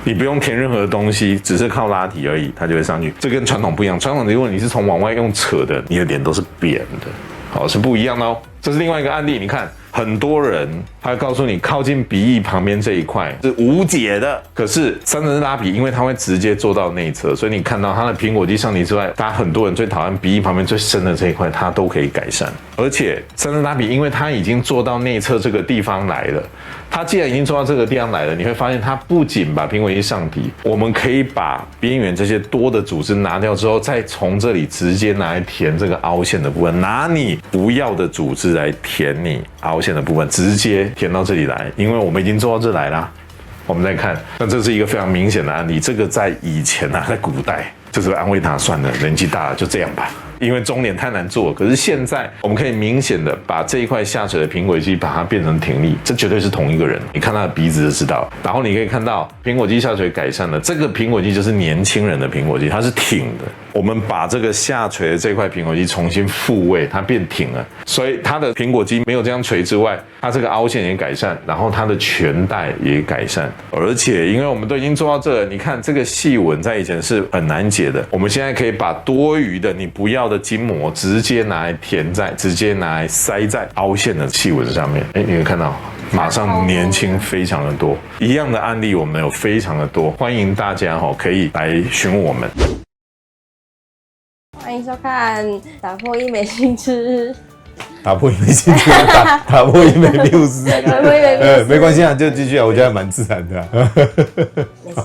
你不用填任何东西，只是靠拉提而已，它就会上去。这跟传统不一样，传统如果你是从往外用扯的，你的脸都是扁的，好，是不一样的哦。这是另外一个案例，你看很多人他会告诉你，靠近鼻翼旁边这一块是无解的。可是三层式拉皮，因为它会直接做到内侧，所以你看到它的苹果肌上提之外，大家很多人最讨厌鼻翼旁边最深的这一块，它都可以改善。而且三层式拉皮，因为它已经做到内侧这个地方来了，它既然已经做到这个地方来了，你会发现它不仅把苹果肌上提，我们可以把边缘这些多的组织拿掉之后，再从这里直接拿来填这个凹陷的部分，拿你不要的组织来填你凹陷的部分，直接填到这里来，因为我们已经做到这来啦。我们再看，那这是一个非常明显的案例，这个在以前啊，在古代就是安慰他算了，年纪大了就这样吧。因为中年太难做，可是现在我们可以明显的把这一块下垂的苹果肌把它变成挺立，这绝对是同一个人，你看他的鼻子就知道。然后你可以看到苹果肌下垂改善了，这个苹果肌就是年轻人的苹果肌，它是挺的。我们把这个下垂的这块苹果肌重新复位，它变挺了，所以它的苹果肌没有这样垂之外，它这个凹陷也改善，然后它的全带也改善。而且因为我们都已经做到这了，你看这个细纹在以前是很难解的，我们现在可以把多余的你不要的筋膜直接拿来填在，直接拿来塞在凹陷的细纹上面。你会看到马上年轻非常的多，一样的案例我们有非常的多，欢迎大家可以来询问我们。欢迎收看《打破医美新知》。打破医美新知，打破医美六十，没关系啊，就继续啊，我觉得还蛮自然的、啊。没事，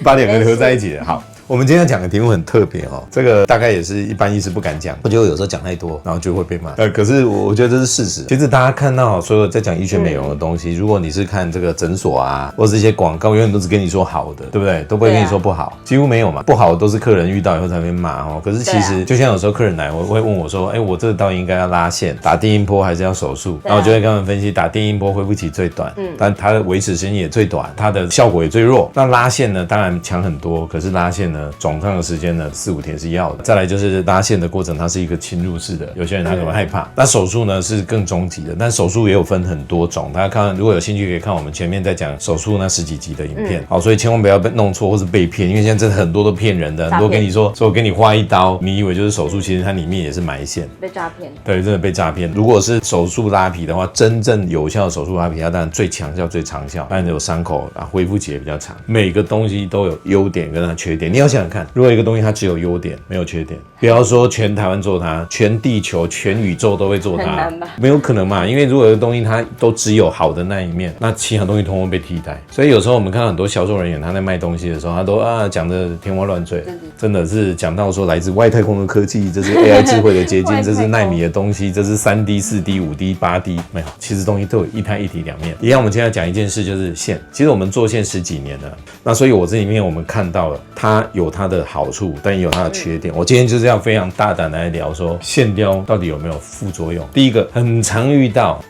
把两个合在一起的好。我们今天要讲的题目很特别哦，这个大概也是一般医师不敢讲，我觉得有时候讲太多，然后就会被骂。可是我觉得这是事实。其实大家看到所有在讲医学美容的东西，如果你是看这个诊所啊，或是一些广告，永远都只跟你说好的，对不对？都不会跟你说不好，几乎没有嘛。不好的都是客人遇到以后才会骂哦。可是其实就像有时候客人来，我会问我说，我这个到底应该要拉线、打电音波还是要手术？然后我就会跟他们分析，打电音波恢复期最短，但它的维持时间也最短，它的效果也最弱。那拉线呢，当然强很多，可是拉线呢，肿胀的时间呢4-5天是要的。再来就是拉线的过程，它是一个侵入式的，有些人他可能害怕。那手术呢是更终极的，但手术也有分很多种。大家看，如果有兴趣可以看我们前面在讲手术那10几集的影片。好，所以千万不要被弄错或是被骗，因为现在真的很多都骗人的，很多跟你说我给你划一刀，你以为就是手术，其实它里面也是埋线，被诈骗。对，真的被诈骗。如果是手术拉皮的话，真正有效的手术拉皮，它当然最强效、最长效，当然有伤口啊，恢复期也比较长。每个东西都有优点跟它缺点，你要想想看，如果一个东西它只有优点没有缺点，不要说全台湾做它，全地球、全宇宙都会做它，很难吧？没有可能嘛？因为如果有个东西它都只有好的那一面，那其他东西通通被替代。所以有时候我们看到很多销售人员他在卖东西的时候，他都讲得天花乱坠，真的是讲到说来自外太空的科技，这是 AI 智慧的结晶，这是奈米的东西，这是3D、4D、5D、8D， 没有，其实东西都有一拍一体两面。一样，我们今天要讲一件事，就是线。其实我们做线10几年了，那所以我这里面我们看到了，它有它的好处，但也有它的缺点。我今天就是要非常大胆的来聊说，线雕到底有没有副作用。第一个，很常遇到。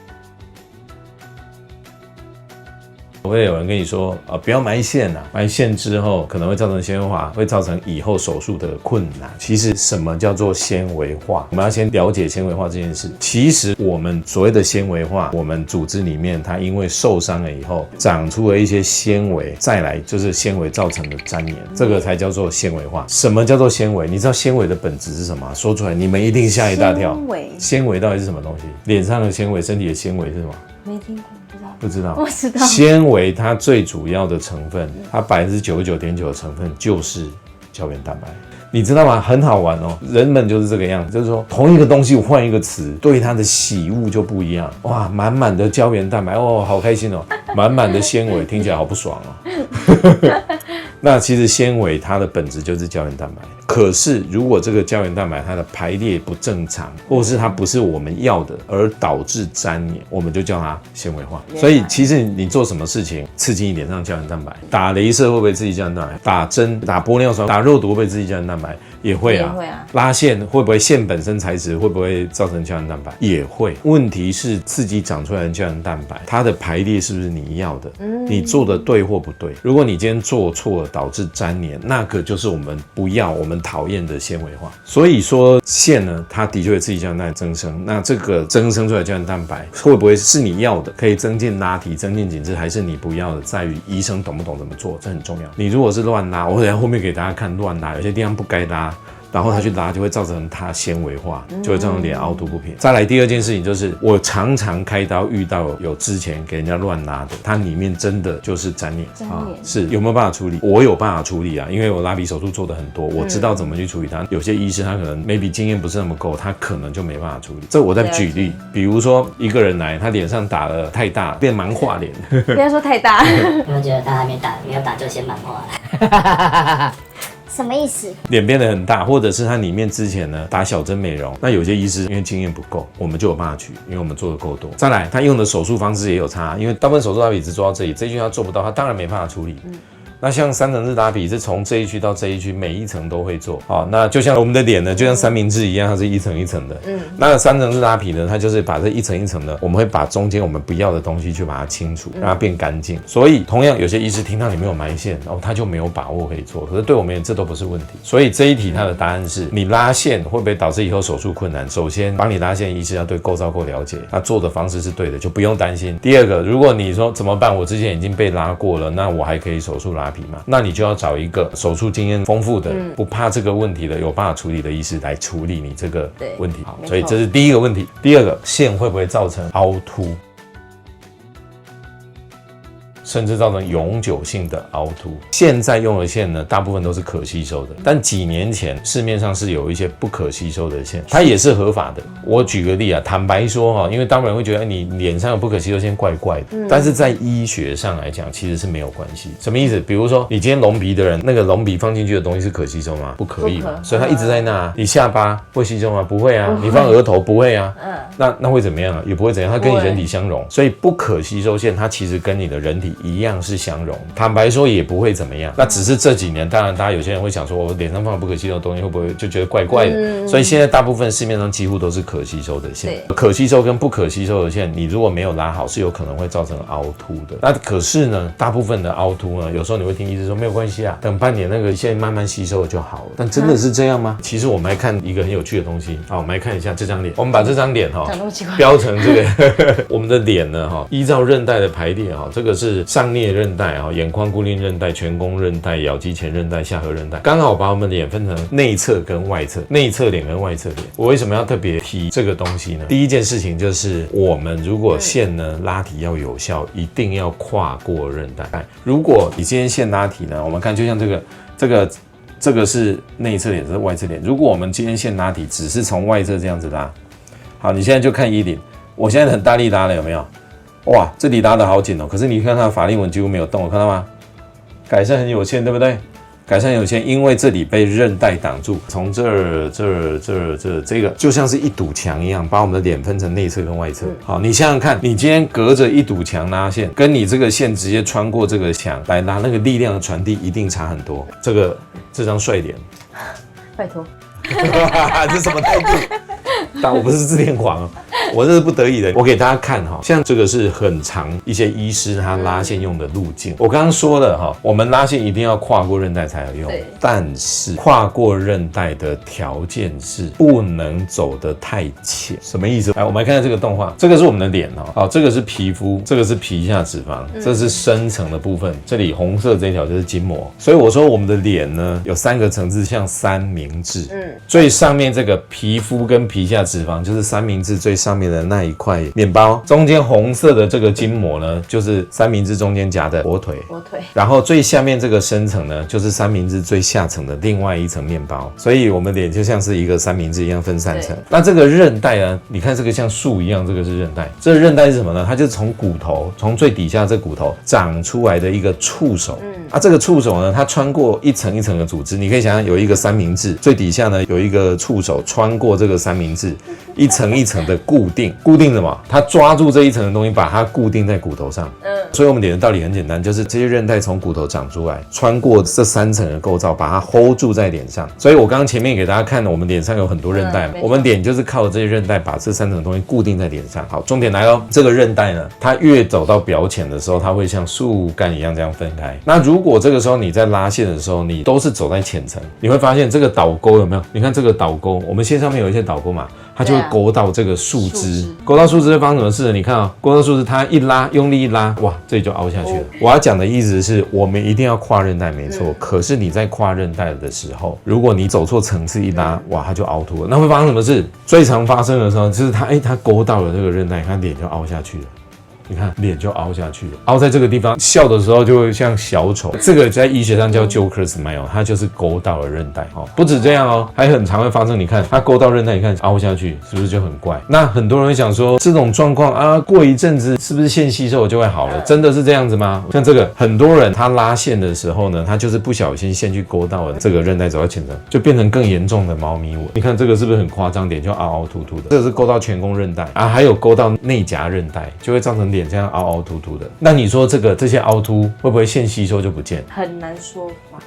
会有人跟你说不要埋线啊，埋线之后可能会造成纤维化，会造成以后手术的困难。其实什么叫做纤维化？我们要先了解纤维化这件事。其实我们所谓的纤维化，我们组织里面它因为受伤了以后长出了一些纤维，再来就是纤维造成的粘连，这个才叫做纤维化。什么叫做纤维？你知道纤维的本质是什么？说出来你们一定吓一大跳。纤维到底是什么东西？脸上的纤维，身体的纤维是什么？没听过。不知道，我知道。纤维它最主要的成分，它99.9%的成分就是胶原蛋白。你知道吗？很好玩哦，人们就是这个样子，就是说同一个东西我换一个词，对它的喜恶就不一样。哇，满满的胶原蛋白哦，好开心哦，满满的纤维听起来好不爽哦。那其实纤维它的本质就是胶原蛋白，可是如果这个胶原蛋白它的排列不正常，或是它不是我们要的，而导致粘连，我们就叫它纤维化。所以其实你做什么事情刺激你脸上胶原蛋白，打雷射会不会刺激胶原蛋白？打针、打玻尿酸、打肉毒会不会刺激胶原蛋白？也会啊。拉线会不会线本身材质会不会造成胶原蛋白？也会。问题是刺激长出来的胶原蛋白，它的排列是不是你要的？你做的对或不对？如果你今天做错了，导致粘连，那个就是我们不要、我们讨厌的纤维化。所以说线呢，它的确会刺激胶原蛋白增生。那这个增生出来的胶原蛋白会不会是你要的？可以增进拉提、增进紧致，还是你不要的？在于医生懂不懂怎么做，这很重要。你如果是乱拉，我等一下后面给大家看乱拉，有些地方不该拉。然后它去拉就会造成它纤维化，就会造成脸凹凸不平。再来第二件事情就是我常常开刀遇到有之前给人家乱拉的，它里面真的就是粘连啊，是有没有办法处理？我有办法处理啊，因为我拉皮手术做的很多，我知道怎么去处理它。有些医师他可能 maybe 经验不是那么够，他可能就没办法处理。这我在举例，比如说一个人来，他脸上打了太大，变蛮化脸。不要说太大，因为觉得他还没有打就先蛮化了。什么意思？脸变得很大，或者是他里面之前呢打小针美容，那有些医师因为经验不够，我们就有办法取，因为我们做的够多。再来，他用的手术方式也有差，因为大部分手术拉皮只做到这里，这一区他做不到，他当然没办法处理。那像3层式拉皮是从这一区到这一区每一层都会做，好，那就像我们的脸呢，就像三明治一样，它是一层一层的。那3层式拉皮呢，它就是把这一层一层的，我们会把中间我们不要的东西去把它清除，让它变干净。所以同样有些医师听到里面有埋线，他就没有把握可以做，可是对我们也这都不是问题。所以这一题它的答案是你拉线会不会导致以后手术困难？首先帮你拉线的医师要对构造够了解，他做的方式是对的，就不用担心。第二个，如果你说怎么办？我之前已经被拉过了，那我还可以手术拉皮吗？那你就要找一个手术经验丰富的、不怕这个问题的、有办法处理的医师来处理你这个问题。好，所以这是第一个问题。第二个，线会不会造成凹凸？甚至造成永久性的凹凸。现在用的线呢，大部分都是可吸收的，但几年前市面上是有一些不可吸收的线，它也是合法的。我举个例啊，坦白说哈，因为当然会觉得你脸上有不可吸收线怪怪的，但是在医学上来讲其实是没有关系。什么意思？比如说你今天隆鼻的人，那个隆鼻放进去的东西是可吸收吗？不可以嘛，所以它一直在那。你下巴会吸收吗？不会啊。你放额头不会啊。那会怎么样啊？也不会怎样，它跟你人体相容，所以不可吸收线它其实跟你的人体一样是相容，坦白说也不会怎么样。那只是这几年，当然大家有些人会想说，我脸上放了不可吸收的东西会不会就觉得怪怪的？所以现在大部分市面上几乎都是可吸收的线。可吸收跟不可吸收的线，你如果没有拉好，是有可能会造成凹凸的。那可是呢，大部分的凹凸呢，有时候你会听医生说没有关系啊，等半年那个线慢慢吸收了就好了。但真的是这样吗？其实我们来看一个很有趣的东西。好，我们来看一下这张脸。我们把这张脸标成这个我们的脸呢依照韧带的排列这个是上颞韧带眼眶固定韧带、颧弓韧带、咬肌前韧带、下颌韧带，刚好把我们脸分成内侧跟外侧，内侧脸跟外侧脸。我为什么要特别提这个东西呢？第一件事情就是我们如果线呢拉提要有效，一定要跨过韧带。如果你今天线拉提呢，我们看就像这个是内侧脸，这是外侧脸。如果我们今天线拉提只是从外侧这样子拉，好，你现在就看衣领，我现在很大力拉了，有没有？哇，这里拉得好紧哦，可是你看它的法令纹几乎没有动，看到吗？改善很有限，对不对？改善有限，因为这里被韧带挡住，从这儿这个就像是一堵墙一样，把我们的脸分成内侧跟外侧。好，你想想看，你今天隔着一堵墙拉线，跟你这个线直接穿过这个墙来拉，那个力量的传递一定差很多。这张帅脸，拜托，这什么态度？但我不是自恋狂，我这是不得已的。我给大家看像这个是很长一些医师他拉线用的路径。我刚刚说了我们拉线一定要跨过韧带才有用，但是跨过韧带的条件是不能走得太浅。什么意思？来，我们来看看这个动画，这个是我们的脸这个是皮肤，这个是皮下脂肪，这是深层的部分，这里红色这一条就是筋膜。所以我说我们的脸呢有3个层次，像三明治。最上面这个皮肤跟皮下脂肪就是三明治最上面的那一块面包，中间红色的这个筋膜呢，就是三明治中间夹的火腿，然后最下面这个深层呢，就是三明治最下层的另外一层面包。所以我们脸就像是一个三明治一样分3层。那这个韧带呢，你看这个像树一样，这个是韧带。这个韧带是什么呢？它就是从骨头，从最底下这骨头长出来的一个触手。这个触手呢，它穿过一层一层的组织，你可以想象有一个三明治，最底下呢有一个触手穿过这个三明治，一层一层的固定什么？它抓住这一层的东西，把它固定在骨头上。所以我们脸的道理很简单，就是这些韧带从骨头长出来，穿过这3层的构造，把它 hold 住在脸上。所以我刚刚前面给大家看了，我们脸上有很多韧带，我们脸就是靠这些韧带把这3层的东西固定在脸上。好，重点来咯，这个韧带呢，它越走到表浅的时候，它会像树干一样这样分开。那如果这个时候你在拉线的时候，你都是走在浅层，你会发现这个导沟有没有？你看这个导沟，我们线上面有一些导沟嘛，它就会勾到这个树枝，勾到树枝会发生什么事？你看啊，勾到树枝，它一拉，用力一拉，哇，这里就凹下去了。我要讲的意思是，我们一定要跨韧带，没错。可是你在跨韧带的时候，如果你走错层次一拉，哇，它就凹凸了。那会发生什么事？最常发生的时候就是它勾到了这个韧带，它脸就凹下去了。你看脸就凹下去了，凹在这个地方，笑的时候就会像小丑。这个在医学上叫 Joker smile， 它就是勾到了韧带。不止这样哦，还很常会发生。你看它勾到韧带，你看凹下去，是不是就很怪？那很多人会想说，这种状况啊，过一阵子是不是线吸收就会好了？真的是这样子吗？像这个很多人他拉线的时候呢，他就是不小心线去勾到了这个韧带，走到前层，就变成更严重的猫咪纹。你看这个是不是很夸张？脸就凹凹凸凸的，这个是勾到前肱韧带啊，还有勾到内夹韧带，就会造成脸这样凹凹凸凸的。那你说这些凹凸会不会线吸收就不见？很难说吧。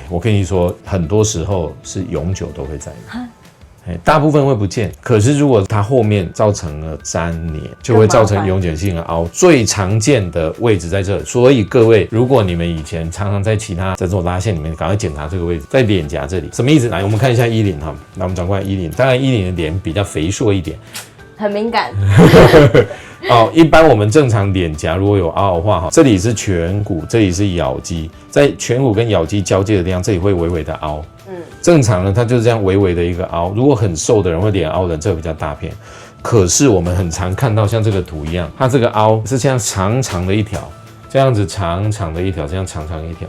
我跟你说，很多时候是永久都会在的。大部分会不见，可是如果它后面造成了粘连，就会造成永久性的凹。最常见的位置在这，所以各位，如果你们以前常常在其他这种拉线里面，赶快检查这个位置，在脸颊这里，什么意思？来，我们看一下依林哈，那我们转过来依林，当然依林的脸比较肥硕一点，很敏感。一般我们正常脸颊如果有凹的话，这里是颧骨，这里是咬肌，在颧骨跟咬肌交界的地方，这里会微微的凹。正常呢，它就是这样微微的一个凹。如果很瘦的人会脸凹的，这个比较大片。可是我们很常看到像这个图一样，它这个凹是这样长长的一条，这样子长长的一条，这样长长一条。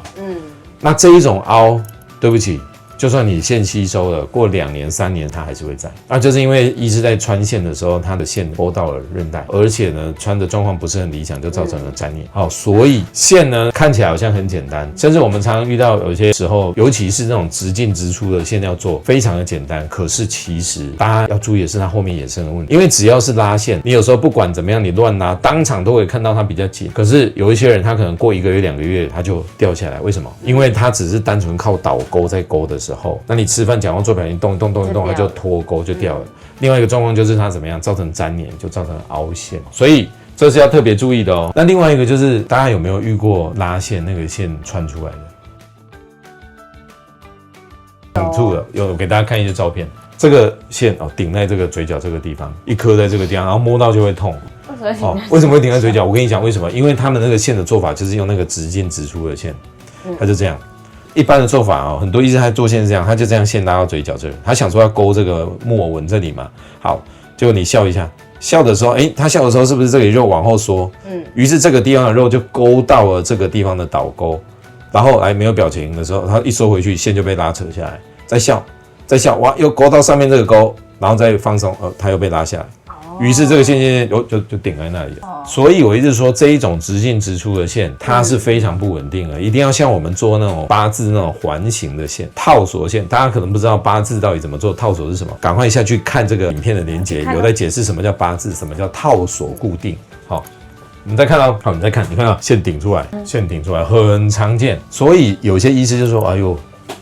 那这一种凹，对不起。就算你线吸收了，过2年3年它还是会在。那就是因为医师在穿线的时候，他的线勾到了韧带，而且呢穿的状况不是很理想，就造成了粘连。好，所以线呢看起来好像很简单，甚至我们常常遇到有些时候，尤其是那种直进直出的线要做，非常的简单。可是其实大家要注意的是它后面衍生的问题，因为只要是拉线，你有时候不管怎么样，你乱拉，当场都会看到它比较紧。可是有一些人他可能过1个月2个月他就掉下来，为什么？因为他只是单纯靠倒钩在勾的时候，那你吃饭讲话做表情动一动它就脱钩就掉了。另外一个状况就是它怎么样造成粘连，就造成凹陷，所以这是要特别注意的哦。那另外一个就是大家有没有遇过拉线那个线穿出来的？顶住了，有给大家看一些照片，这个线顶在这个嘴角这个地方，一颗在这个地方，然后摸到就会痛。为什么会顶在嘴角？我跟你讲为什么？因为他们那个线的做法就是用那个直进直出的线，它就这样。一般的做法很多医生他做线是这样，他就这样线拉到嘴角这里，他想说要勾这个木偶纹这里嘛。好，结果你笑一下，笑的时候，他笑的时候是不是这里肉往后缩？于是这个地方的肉就勾到了这个地方的倒钩，然后没有表情的时候，他一收回去，线就被拉扯下来，再笑，哇，又勾到上面这个钩，然后再放松，它又被拉下来。于是这个线就顶在那里了。所以我一直说这一种直进直出的线，它是非常不稳定的，一定要像我们做那种八字那种环形的线、套索线。大家可能不知道八字到底怎么做，套索是什么？赶快下去看这个影片的连结，有在解释什么叫八字，什么叫套索固定。好，我们再看到，你再看，你看到线顶出来，很常见。所以有些医师就说，哎呦，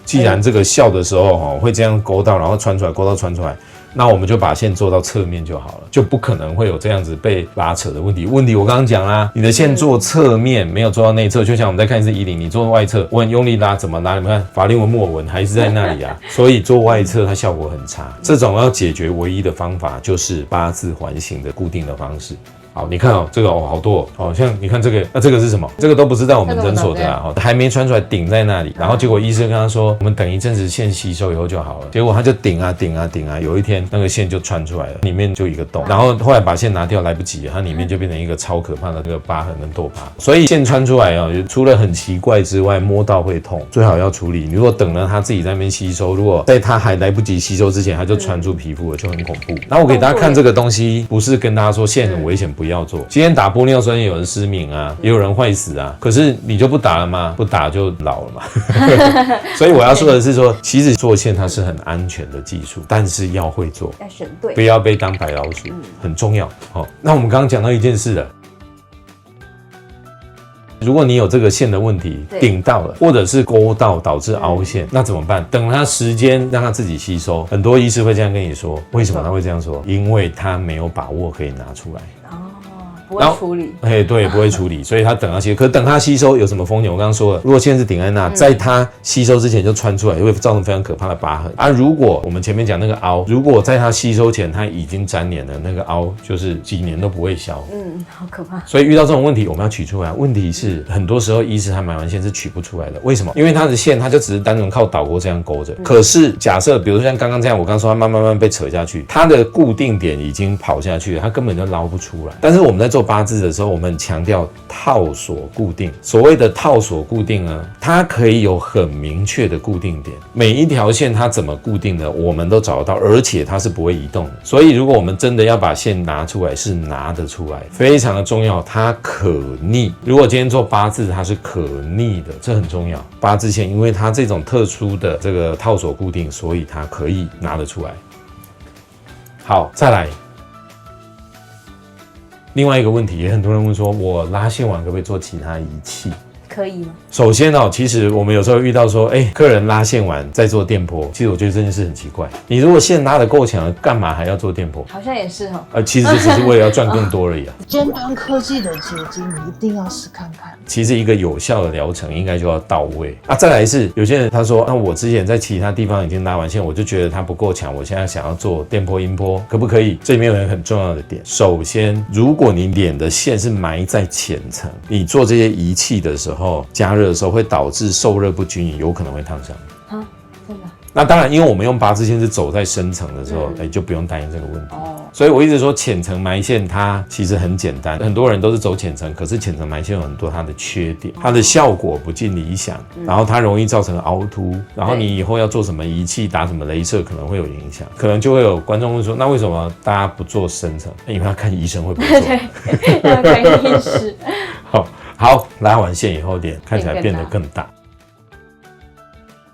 既然这个笑的时候会这样勾到，然后穿出来，勾到穿出来。那我们就把线做到侧面就好了，就不可能会有这样子被拉扯的问题。我刚刚讲啦，你的线做侧面没有做到内侧，就像我们再看一次110，你做外侧，我很用力拉，怎么拉？你们看法令纹、木偶纹还是在那里啊，所以做外侧它效果很差。这种要解决唯一的方法就是八字环形的固定的方式。好，你看这个好多像你看这个，这个是什么？这个都不是在我们诊所的啦，还没穿出来顶在那里，然后结果医生跟他说，我们等一阵子线吸收以后就好了。结果他就顶啊，有一天那个线就穿出来了，里面就一个洞，然后后来把线拿掉来不及了，它里面就变成一个超可怕的那个疤痕跟痘疤。所以线穿出来除了很奇怪之外，摸到会痛，最好要处理。你如果等了它自己在那边吸收，如果在它还来不及吸收之前，它就穿出皮肤了，就很恐怖。然后我给大家看这个东西，不是跟大家说线很危险，不要做。今天打玻尿酸有人失明啊，也有人坏死啊，可是你就不打了吗？不打就老了嘛。所以我要说的是说，其实做线它是很安全的技术，但是要会做，要选对，不要被当白老鼠，很重要。那我们刚刚讲到一件事了。如果你有这个线的问题顶到了，或者是勾到导致凹陷，那怎么办？等它时间让它自己吸收。很多医师会这样跟你说，为什么他会这样说？因为他没有把握可以拿出来。不会处理。对，不会处理，所以它等它吸收。可等它吸收有什么风险？我刚刚说了，如果线是顶在那，在它吸收之前就穿出来，会造成非常可怕的疤痕啊。如果我们前面讲那个凹，如果在它吸收前它已经粘连了，那个凹就是几年都不会消。好可怕。所以遇到这种问题，我们要取出来。问题是很多时候医师他埋完线是取不出来的，为什么？因为他的线他就只是单纯靠导钩这样勾着。可是假设比如说像刚刚这样，我刚说他慢慢被扯下去，它的固定点已经跑下去了，它根本就捞不出来。但是我们在做八字的时候，我们很强调套索固定。所谓的套索固定呢，它可以有很明确的固定点，每一条线它怎么固定的，我们都找得到，而且它是不会移动的。所以如果我们真的要把线拿出来，是拿得出来，非常的重要，它可逆。如果今天做八字，它是可逆的，这很重要。八字线因为它这种特殊的这个套索固定，所以它可以拿得出来。好，再来。另外一个问题，也很多人问说，我拉线完可不可以做其他仪器？可以吗？首先其实我们有时候遇到说，客人拉线完再做电波，其实我觉得这件事很奇怪。你如果线拉得够强了，干嘛还要做电波？好像也是哦。其实只是为了要赚更多而已啊。尖端科技的结晶，你一定要试看看。其实一个有效的疗程应该就要到位啊。再来是有些人他说，那我之前在其他地方已经拉完线，我就觉得它不够强，我现在想要做电波、音波，可不可以？这里面有一个很重要的点，首先，如果你脸的线是埋在浅层，你做这些仪器的时候，加热的时候会导致受热不均匀，有可能会烫伤。啊，真的？那当然，因为我们用八字线是走在深层的时候，就不用担心这个问题。所以我一直说浅层埋线它其实很简单，很多人都是走浅层，可是浅层埋线有很多它的缺点，它的效果不尽理想，然后它容易造成凹凸，然后你以后要做什么仪器，打什么雷射可能会有影响，可能就会有观众问说，那为什么大家不做深层？因为要看医生会不会做。对，要看医师。好，拉完线以后脸看起来变得更大。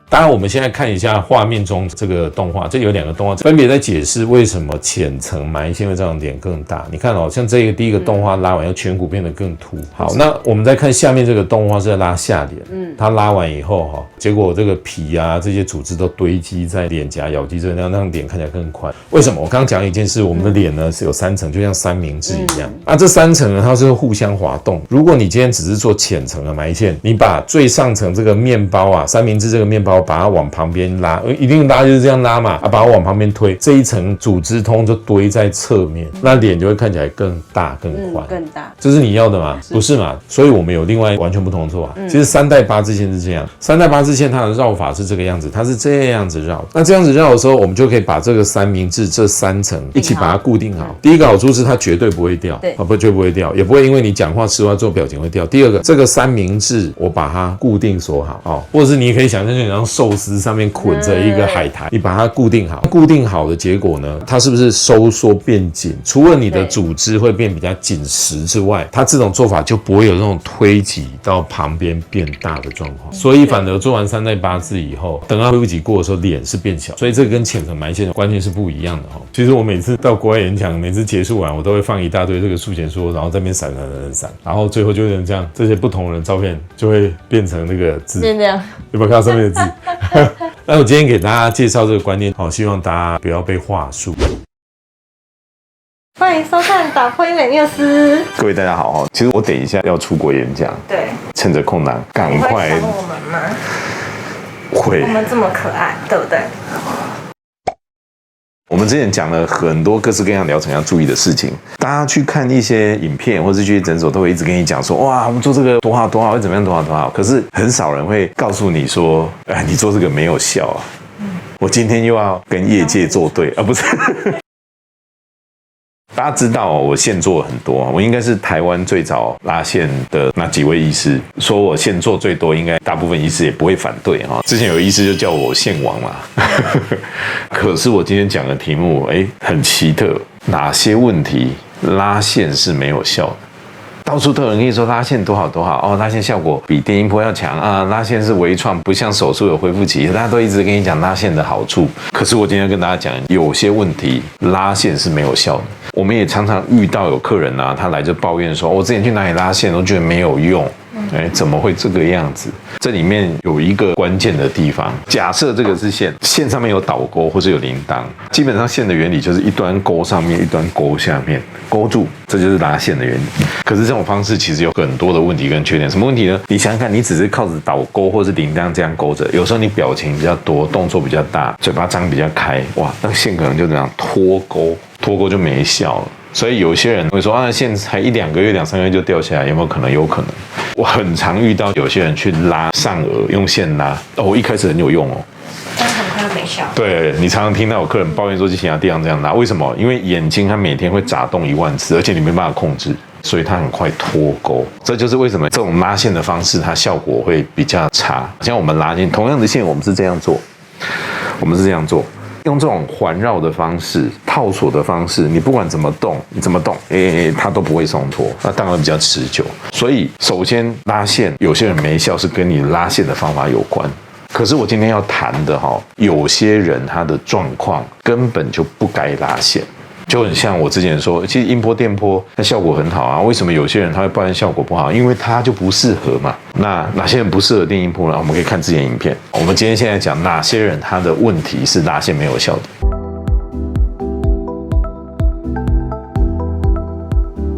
当然，我们现在看一下画面中这个动画，这有两个动画分别在解释为什么浅层埋线会造成脸更大。你看像这个第一个动画拉完，要颧骨变得更凸。好，那我们再看下面这个动画是在拉下脸，它拉完以后结果这个皮啊这些组织都堆积在脸颊、咬肌这样，让脸看起来更宽。为什么？我刚刚讲一件事，我们的脸呢是有3层，就像三明治一样。那这3层呢，它是互相滑动。如果你今天只是做浅层的埋线，你把最上层这个面包啊，三明治这个面包，把它往旁边拉，一定拉就是这样拉嘛，把它往旁边推，这一层组织通就堆在侧面，那脸就会看起来更大更宽，更大。这是你要的吗？不是嘛？所以我们有另外完全不同的做法。其实3代八字线是这样，3代八字线它的绕法是这个样子，它是这样子绕。那这样子绕的时候，我们就可以把这个三明治这3层一起把它固定好。第一个好处是它绝对不会掉，绝不会掉，也不会因为你讲话吃话做表情会掉。第二个，这个三明治我把它固定锁好，或者是你可以想象像寿司上面捆着一个海苔，你把它固定好。固定好的结果呢，它是不是收缩变紧？除了你的组织会变比较紧实之外，它这种做法就不会有那种推挤到旁边变大的状况。所以反而做完3代八字以后，等到恢复期过的时候，脸是变小。所以这个跟浅层埋线的观念是不一样的哈。其实我每次到国外演讲，每次结束完，我都会放一大堆这个术前说，然后在那边闪，然后最后就会这样，这些不同人照片就会变成那个字，变这样，有没有看到上面的字？那我今天给大家介绍这个观念，希望大家不要被话术。欢迎收看打破医美缪斯。各位大家好，其实我等一下要出国演讲，对，趁着空档赶快。你会想我们吗？会。我们这么可爱，对不对？我们之前讲了很多各式各样疗程要注意的事情，大家去看一些影片或是去诊所都会一直跟你讲说，哇，我们做这个多好多好，会怎么样多好多好。可是很少人会告诉你说，你做这个没有效啊。我今天又要跟业界作对啊，不是。大家知道我线做很多，我应该是台湾最早拉线的那几位医师。说我线做最多，应该大部分医师也不会反对哈。之前有医师就叫我线王嘛。可是我今天讲的题目，很奇特，哪些问题拉线是没有效的？到处都有人跟你说拉线多好多好拉线效果比电音波要强啊，拉线是微创，不像手术有恢复期，大家都一直跟你讲拉线的好处。可是我今天跟大家讲，有些问题拉线是没有效的。我们也常常遇到有客人啊，他来就抱怨说，我之前去哪里拉线都觉得没有用。怎么会这个样子？这里面有一个关键的地方，假设这个是线，线上面有导钩或是有铃铛，基本上线的原理就是一端钩上面，一端钩下面，勾住，这就是拉线的原理。可是这种方式其实有很多的问题跟缺点。什么问题呢？你想想看，你只是靠着导钩或是铃铛这样勾着，有时候你表情比较多，动作比较大，嘴巴张比较开，哇，那个线可能就这样脱钩就没效了。所以有些人会说啊，线才1-2个月、2-3个月就掉下来，有没有可能？有可能。我很常遇到有些人去拉上颚，用线拉，我一开始很有用哦，但是很快就没效。对，你常常听到有客人抱怨说，机器人地上这样拉，为什么？因为眼睛它每天会眨动1万次，而且你没办法控制，所以它很快脱钩。这就是为什么这种拉线的方式它效果会比较差。像我们拉线，同样的线我们是这样做，用这种环绕的方式、套索的方式，你不管怎么动，它都不会松脱，那当然比较持久。所以，首先拉线，有些人没效是跟你拉线的方法有关。可是我今天要谈的有些人他的状况根本就不该拉线。就很像我之前说，其实音波、电波它效果很好啊，为什么有些人他会抱怨效果不好？因为他就不适合嘛。那哪些人不适合电音波呢？我们可以看之前影片。我们今天现在讲哪些人他的问题是拉线没有效的。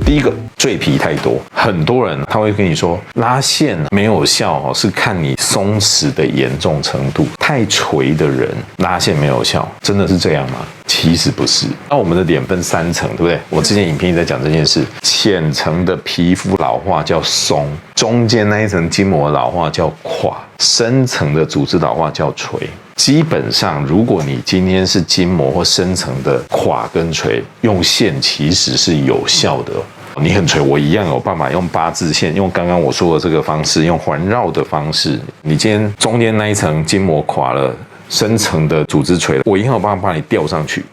第一个，赘皮太多，很多人他会跟你说拉线没有效是看你松弛的严重程度，太垂的人拉线没有效，真的是这样吗？其实不是。那我们的脸分3层，对不对？我之前影片也在讲这件事，浅层的皮肤老化叫松，中间那一层筋膜老化叫垮，深层的组织老化叫垂。基本上，如果你今天是筋膜或深层的垮跟垂，用线其实是有效的。你很垂，我一样有办法用8字线，用刚刚我说的这个方式，用环绕的方式。你今天中间那一层筋膜垮了，深层的组织垂了，我一样有办法把你吊上去。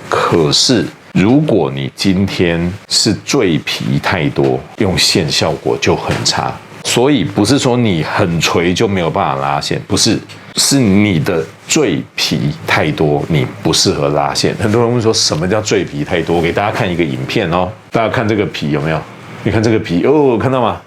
可是，如果你今天是赘皮太多，用线效果就很差。所以不是说你很垂就没有办法拉线，不是，是你的赘皮太多，你不适合拉线。很多人问说什么叫赘皮太多？我给大家看一个影片哦，大家看这个皮有没有？你看这个皮哦，看到吗？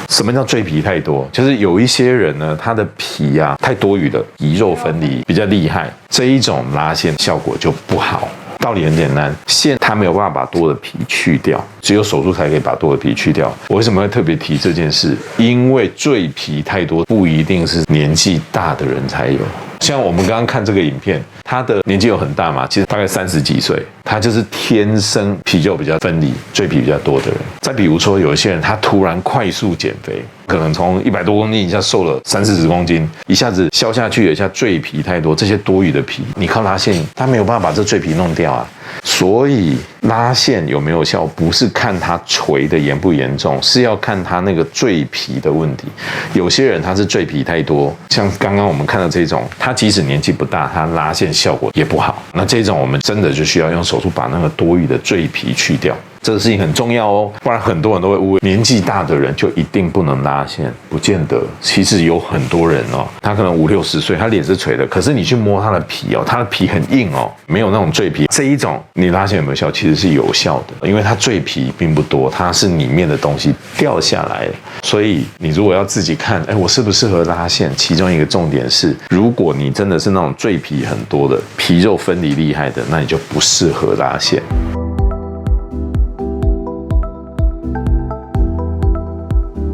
什么叫赘皮太多？就是有一些人呢，他的皮太多余的，皮肉分离比较厉害，这一种拉线效果就不好。道理很简单，线它没有办法把多的皮去掉，只有手术才可以把多的皮去掉。我为什么会特别提这件事？因为赘皮太多不一定是年纪大的人才有。像我们刚刚看这个影片，他的年纪有很大嘛，其实大概30几岁，他就是天生皮肉比较分离、赘皮比较多的人。再比如说，有一些人他突然快速减肥，可能从100多公斤一下瘦了30-40公斤，一下子消下去，有一下赘皮太多，这些多余的皮，你靠拉线，他没有办法把这赘皮弄掉啊。所以拉线有没有效，不是看它垂的严不严重，是要看它那个赘皮的问题。有些人他是赘皮太多，像刚刚我们看到这种，他即使年纪不大，他拉线效果也不好。那这种我们真的就需要用手术把那个多余的赘皮去掉。这个事情很重要哦，不然很多人都会误会年纪大的人就一定不能拉线，不见得。其实有很多人他可能50-60岁，他脸是垂的，可是你去摸他的皮他的皮很硬没有那种赘皮，这一种你拉线有没有效？其实是有效的，因为它赘皮并不多，它是里面的东西掉下来了。所以你如果要自己看，我适不适合拉线？其中一个重点是，如果你真的是那种赘皮很多的、皮肉分离厉害的，那你就不适合拉线。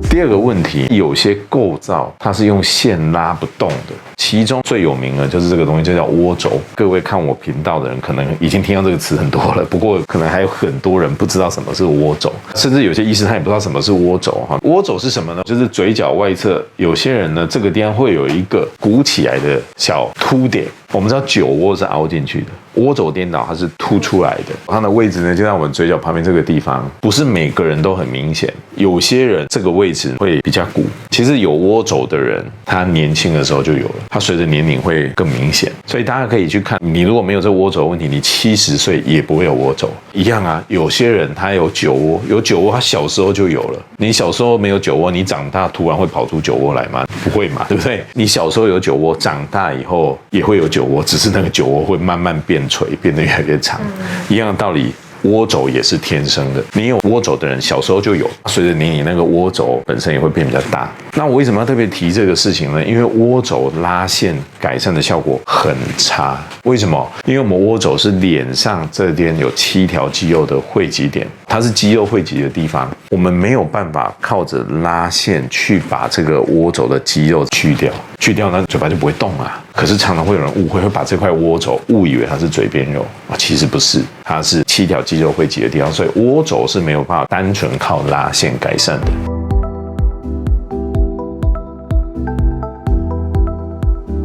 第二个问题，有些构造它是用线拉不动的，其中最有名的就是这个东西，就叫涡轴。各位看我频道的人可能已经听到这个词很多了，不过可能还有很多人不知道什么是涡轴，甚至有些医师他也不知道什么是涡轴。涡轴是什么呢？就是嘴角外侧，有些人呢这个地方会有一个鼓起来的小凸点。我们知道酒窝是凹进去的，涡轴颠倒它是凸出来的，它的位置呢就在我们嘴角旁边这个地方，不是每个人都很明显，有些人这个位置会比较鼓。其实有涡轴的人，他年轻的时候就有了，他随着年龄会更明显。所以大家可以去看，你如果没有这涡轴的问题，你70岁也不会有涡轴一样啊。有些人他有酒窝，有酒窝他小时候就有了，你小时候没有酒窝，你长大突然会跑出酒窝来吗？不会嘛，对不对？你小时候有酒窝，长大以后也会有酒窝，只是那个酒窝会慢慢变垂，变得越来越长。一样的道理，窝轴也是天生的，你有窝轴的人小时候就有，随着年龄那个窝轴本身也会变比较大。那我为什么要特别提这个事情呢？因为窝轴拉线改善的效果很差。为什么？因为我们窝轴是脸上这边有7条肌肉的汇集点，它是肌肉汇集的地方，我们没有办法靠着拉线去把这个窝轴的肌肉去掉，那嘴巴就不会动啊。可是常常会有人误会，会把这块窝轴误以为它是嘴边肉啊，其实不是，它是7条肌肉汇集的地方，所以窝轴是没有办法单纯靠拉线改善的。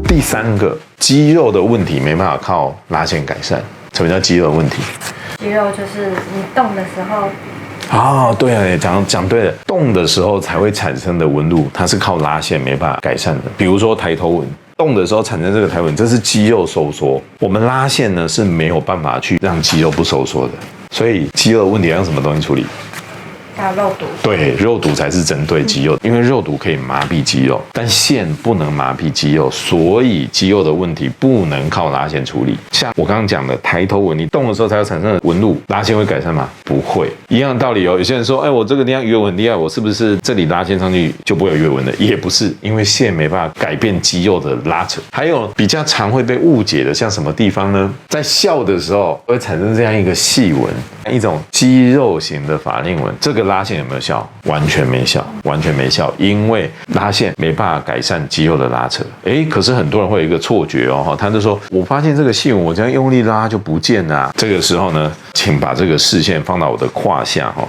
第3个，肌肉的问题没办法靠拉线改善。什么叫肌肉问题？肌肉就是你动的时候。对啊，讲对了，动的时候才会产生的纹路，它是靠拉线没办法改善的。比如说抬头纹，动的时候产生这个抬头纹，这是肌肉收缩，我们拉线呢是没有办法去让肌肉不收缩的。所以肌肉的问题要用什么东西处理？还有肉毒。对，肉毒才是针对肌肉，因为肉毒可以麻痹肌肉，但线不能麻痹肌肉，所以肌肉的问题不能靠拉线处理。像我刚刚讲的抬头纹，你动的时候才会产生的纹路，拉线会改善吗？不会。一样的道理哦。有些人说，我这个地方鱼尾纹很厉害，我是不是这里拉线上去就不会有鱼尾纹的？也不是，因为线没办法改变肌肉的拉扯。还有比较常会被误解的，像什么地方呢？在笑的时候会产生这样一个细纹，一种肌肉型的法令纹，这个拉线有没有效？完全没效，完全没效，因为拉线没办法改善肌肉的拉扯。可是很多人会有一个错觉哦，他就说，我发现这个细纹，我这样用力拉就不见了。这个时候呢，请把这个视线放到我的胯下哈。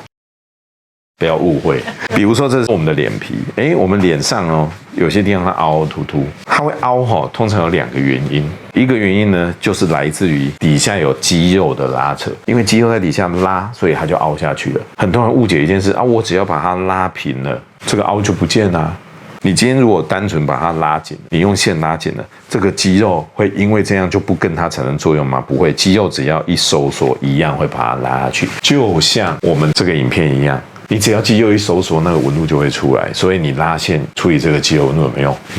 不要误会，比如说这是我们的脸皮，我们脸上有些地方它凹凹凸凸，它会凹通常有2个原因，一个原因呢就是来自于底下有肌肉的拉扯，因为肌肉在底下拉，所以它就凹下去了。很多人误解一件事我只要把它拉平了，这个凹就不见了。你今天如果单纯把它拉紧，你用线拉紧了，这个肌肉会因为这样就不跟它产生作用吗？不会，肌肉只要一收缩，一样会把它拉下去，就像我们这个影片一样。你只要肌肉一收缩，那个纹路就会出来。所以你拉线处理这个肌肉纹路有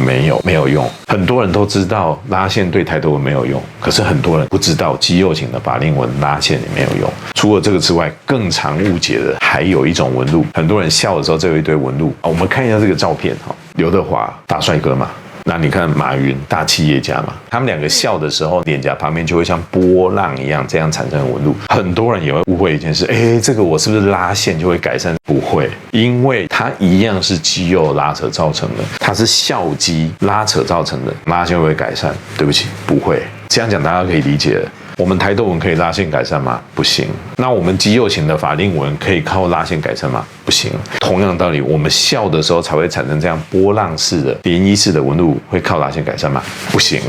没有？没有用。很多人都知道拉线对抬头纹没有用，可是很多人不知道肌肉型的法令纹拉线也没有用。除了这个之外，更常误解的还有一种纹路。很多人笑的时候，这有一堆纹路。我们看一下这个照片刘德华大帅哥嘛。那你看马云大企业家嘛，他们2个笑的时候，脸颊旁边就会像波浪一样这样产生纹路。很多人也会误会一件事，这个我是不是拉线就会改善？不会，因为它一样是肌肉拉扯造成的，它是笑肌拉扯造成的，拉线会不会改善？对不起，不会。这样讲大家可以理解了。我们抬头纹可以拉线改善吗？不行。那我们肌肉型的法令纹可以靠拉线改善吗？不行。同样的道理，我们笑的时候才会产生这样波浪式的、涟漪式的纹路，会靠拉线改善吗？不行。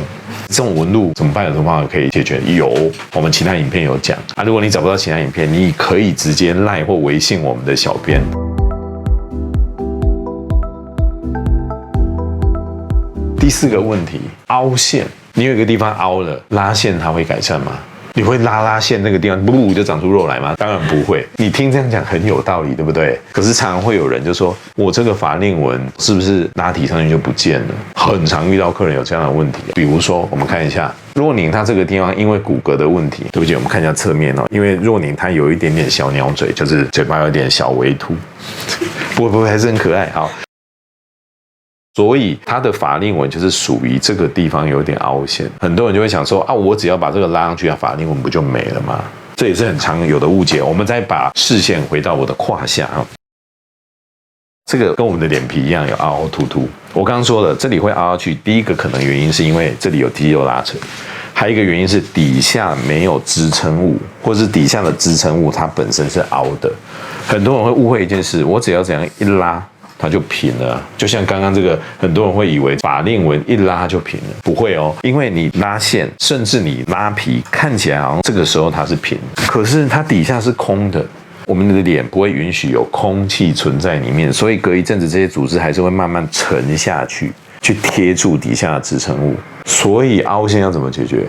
这种纹路怎么办？有什么方法可以解决？有，我们其他影片有讲如果你找不到其他影片，你可以直接赖或微信我们的小编。第4个问题，凹线。你有一个地方凹了，拉线它会改善吗？你会拉线那个地方，不就长出肉来吗？当然不会。你听这样讲很有道理，对不对？可是常常会有人就说，我这个法令纹是不是拉提上去就不见了？很常遇到客人有这样的问题。比如说，我们看一下若宁，他这个地方因为骨骼的问题，对不起，我们看一下侧面因为若宁他有一点点小鸟嘴，就是嘴巴有点小微凸，不会还是很可爱。好。所以它的法令纹就是属于这个地方有点凹陷，很多人就会想说我只要把这个拉上去法令纹不就没了吗？这也是很常有的误解。我们再把视线回到我的胯下这个跟我们的脸皮一样有凹凹凸凸。我刚刚说了，这里会凹下去，第一个可能原因是因为这里有肌肉拉扯，还有一个原因是底下没有支撑物，或是底下的支撑物它本身是凹的。很多人会误会一件事，我只要怎样一拉它就平了，就像刚刚这个，很多人会以为法令纹一拉就平了，不会因为你拉线，甚至你拉皮，看起来好像这个时候它是平，可是它底下是空的。我们的脸不会允许有空气存在里面，所以隔一阵子这些组织还是会慢慢沉下去，去贴住底下的支撑物。所以凹陷要怎么解决？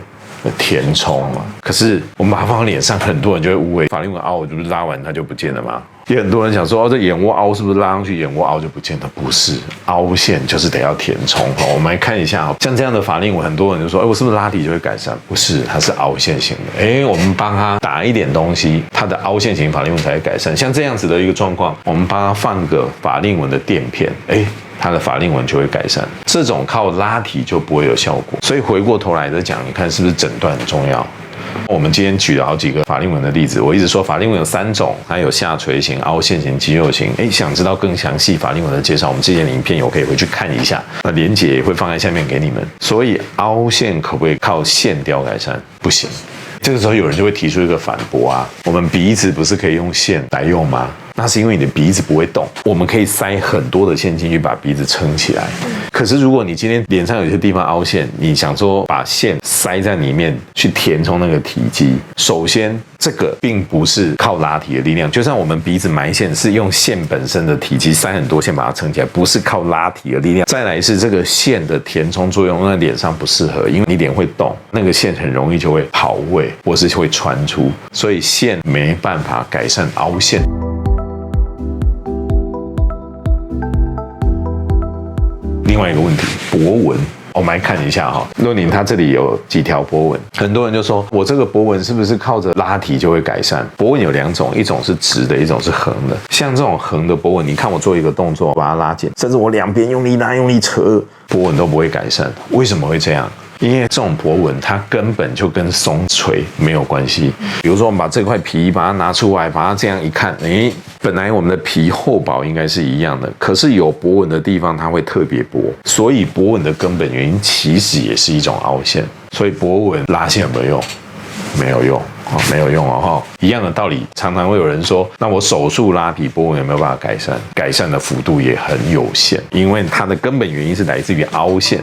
填充嘛。可是我们把它放到脸上，很多人就会误会法令纹凹，我就是拉完它就不见了吗？也很多人想说，这眼窝凹是不是拉上去眼窝凹就不见得？不是，凹陷就是得要填充。我们来看一下，像这样的法令纹，很多人就说，我是不是拉提就会改善？不是，它是凹陷型的。我们帮他打一点东西，它的凹陷型法令纹才会改善。像这样子的一个状况，我们帮他放个法令纹的垫片，它的法令纹就会改善。这种靠拉提就不会有效果。所以回过头来再讲，你看是不是诊断很重要？我们今天举了好几个法令纹的例子，我一直说法令纹有3种，它有下垂型、凹陷型、肌肉型。想知道更详细法令纹的介绍，我们之前的影片可以回去看一下，那连结也会放在下面给你们。所以凹陷可不可以靠线雕改善？不行。这个时候有人就会提出一个反驳啊，我们鼻子不是可以用线来用吗？那是因为你的鼻子不会动，我们可以塞很多的线进去把鼻子撑起来。可是如果你今天脸上有些地方凹陷，你想说把线塞在里面去填充那个体积，首先这个并不是靠拉提的力量，就像我们鼻子埋线是用线本身的体积塞很多线把它撑起来，不是靠拉提的力量。再来是这个线的填充作用在脸上不适合，因为你脸会动，那个线很容易就会跑位或是会穿出，所以线没办法改善凹陷。另外一个问题，脖纹，我们来看一下哈。若琳她这里有几条脖纹，很多人就说我这个脖纹是不是靠着拉提就会改善？脖纹有2种，一种是直的，一种是横的。像这种横的脖纹，你看我做一个动作，把它拉紧，甚至我两边用力拉、用力扯，脖纹都不会改善。为什么会这样？因为这种脖纹它根本就跟松垂没有关系。比如说我们把这块皮把它拿出来，把它这样一看，本来我们的皮厚薄应该是一样的，可是有脖纹的地方它会特别薄，所以脖纹的根本原因其实也是一种凹陷。所以脖纹拉线有没有用？没有用。没有用哦，一样的道理，常常会有人说，那我手术拉提脖纹有没有办法改善？改善的幅度也很有限，因为它的根本原因是来自于凹陷。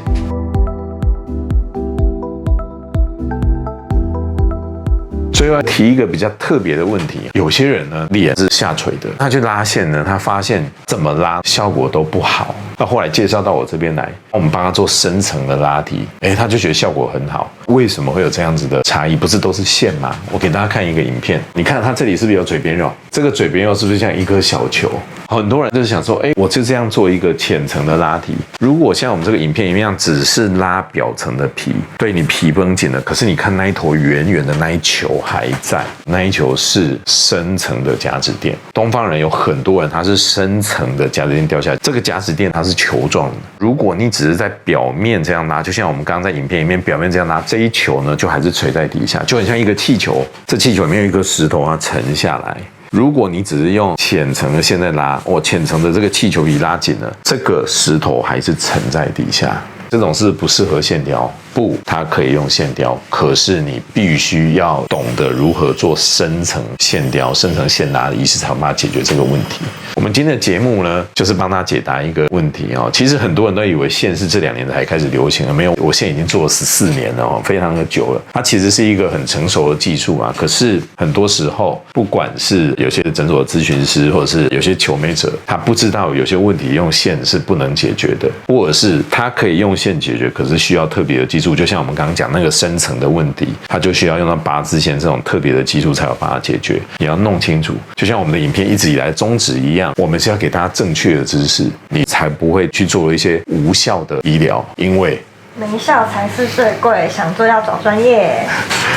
所以要提一个比较特别的问题，有些人呢脸是下垂的，他去拉线呢，他发现怎么拉效果都不好，那后来介绍到我这边来，我们帮他做深层的拉提，他就觉得效果很好。为什么会有这样子的差异？不是都是线吗？我给大家看一个影片，你看他这里是不是有嘴边肉？这个嘴边肉是不是像一颗小球？很多人就是想说，我就这样做一个浅层的拉提。如果像我们这个影片一样，只是拉表层的皮，对你皮绷紧了，可是你看那一坨圆圆的那一球还在，那一球是深层的假指垫。东方人有很多人他是深层的假指垫掉下来，这个假指垫它是球状的。如果你只是在表面这样拉，就像我们刚刚在影片里面表面这样拉，这一球呢就还是垂在底下，就很像一个气球，这气球里面有一颗石头沉下来。如果你只是用浅层的线在拉，浅层的这个气球一拉紧了，这个石头还是沉在底下。这种是不适合线雕，不，它可以用线雕，可是你必须要懂得如何做深层线雕、深层线拉的仪式，才有办法解决这个问题。我们今天的节目呢，就是帮他解答一个问题哦。其实很多人都以为线是这2年才开始流行的，没有，我线已经做了14年了哦，非常的久了。它其实是一个很成熟的技术啊，可是很多时候，不管是有些诊所的咨询师，或者是有些求美者，他不知道有些问题用线是不能解决的，或者是他可以用线解决，可是需要特别的技术。就像我们刚刚讲那个深层的问题，它就需要用到8字线这种特别的技术才有办法解决。你要弄清楚，就像我们的影片一直以来的宗旨一样，我们是要给大家正确的知识，你才不会去做一些无效的医疗，因为没效才是最贵，想做要找专业。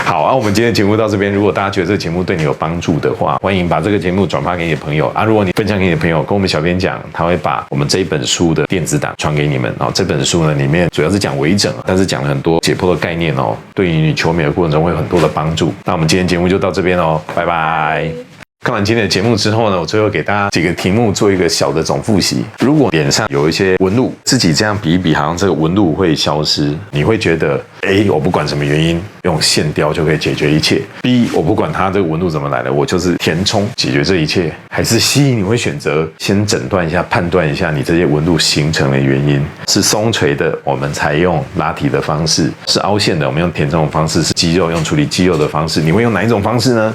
好啊，我们今天的节目到这边。如果大家觉得这个节目对你有帮助的话，欢迎把这个节目转发给你的朋友啊。如果你分享给你的朋友，跟我们小编讲，他会把我们这一本书的电子档传给你们。这本书呢里面主要是讲微整，但是讲了很多解剖的概念哦，对于你求美的过程中会有很多的帮助。那我们今天节目就到这边哦，拜拜。看完今天的节目之后呢，我最后给大家几个题目做一个小的总复习。如果脸上有一些纹路，自己这样比一比，好像这个纹路会消失，你会觉得我不管什么原因，用线雕就可以解决一切。B， 我不管它这个纹路怎么来的，我就是填充解决这一切。还是 C， 你会选择先诊断一下、判断一下你这些纹路形成的原因，是松垂的，我们采用拉提的方式；是凹陷的，我们用填充的方式；是肌肉，用处理肌肉的方式。你会用哪一种方式呢？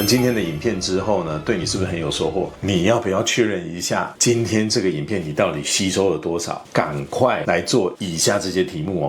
今天的影片之后呢，对你是不是很有收获？你要不要确认一下今天这个影片你到底吸收了多少？赶快来做以下这些题目哦。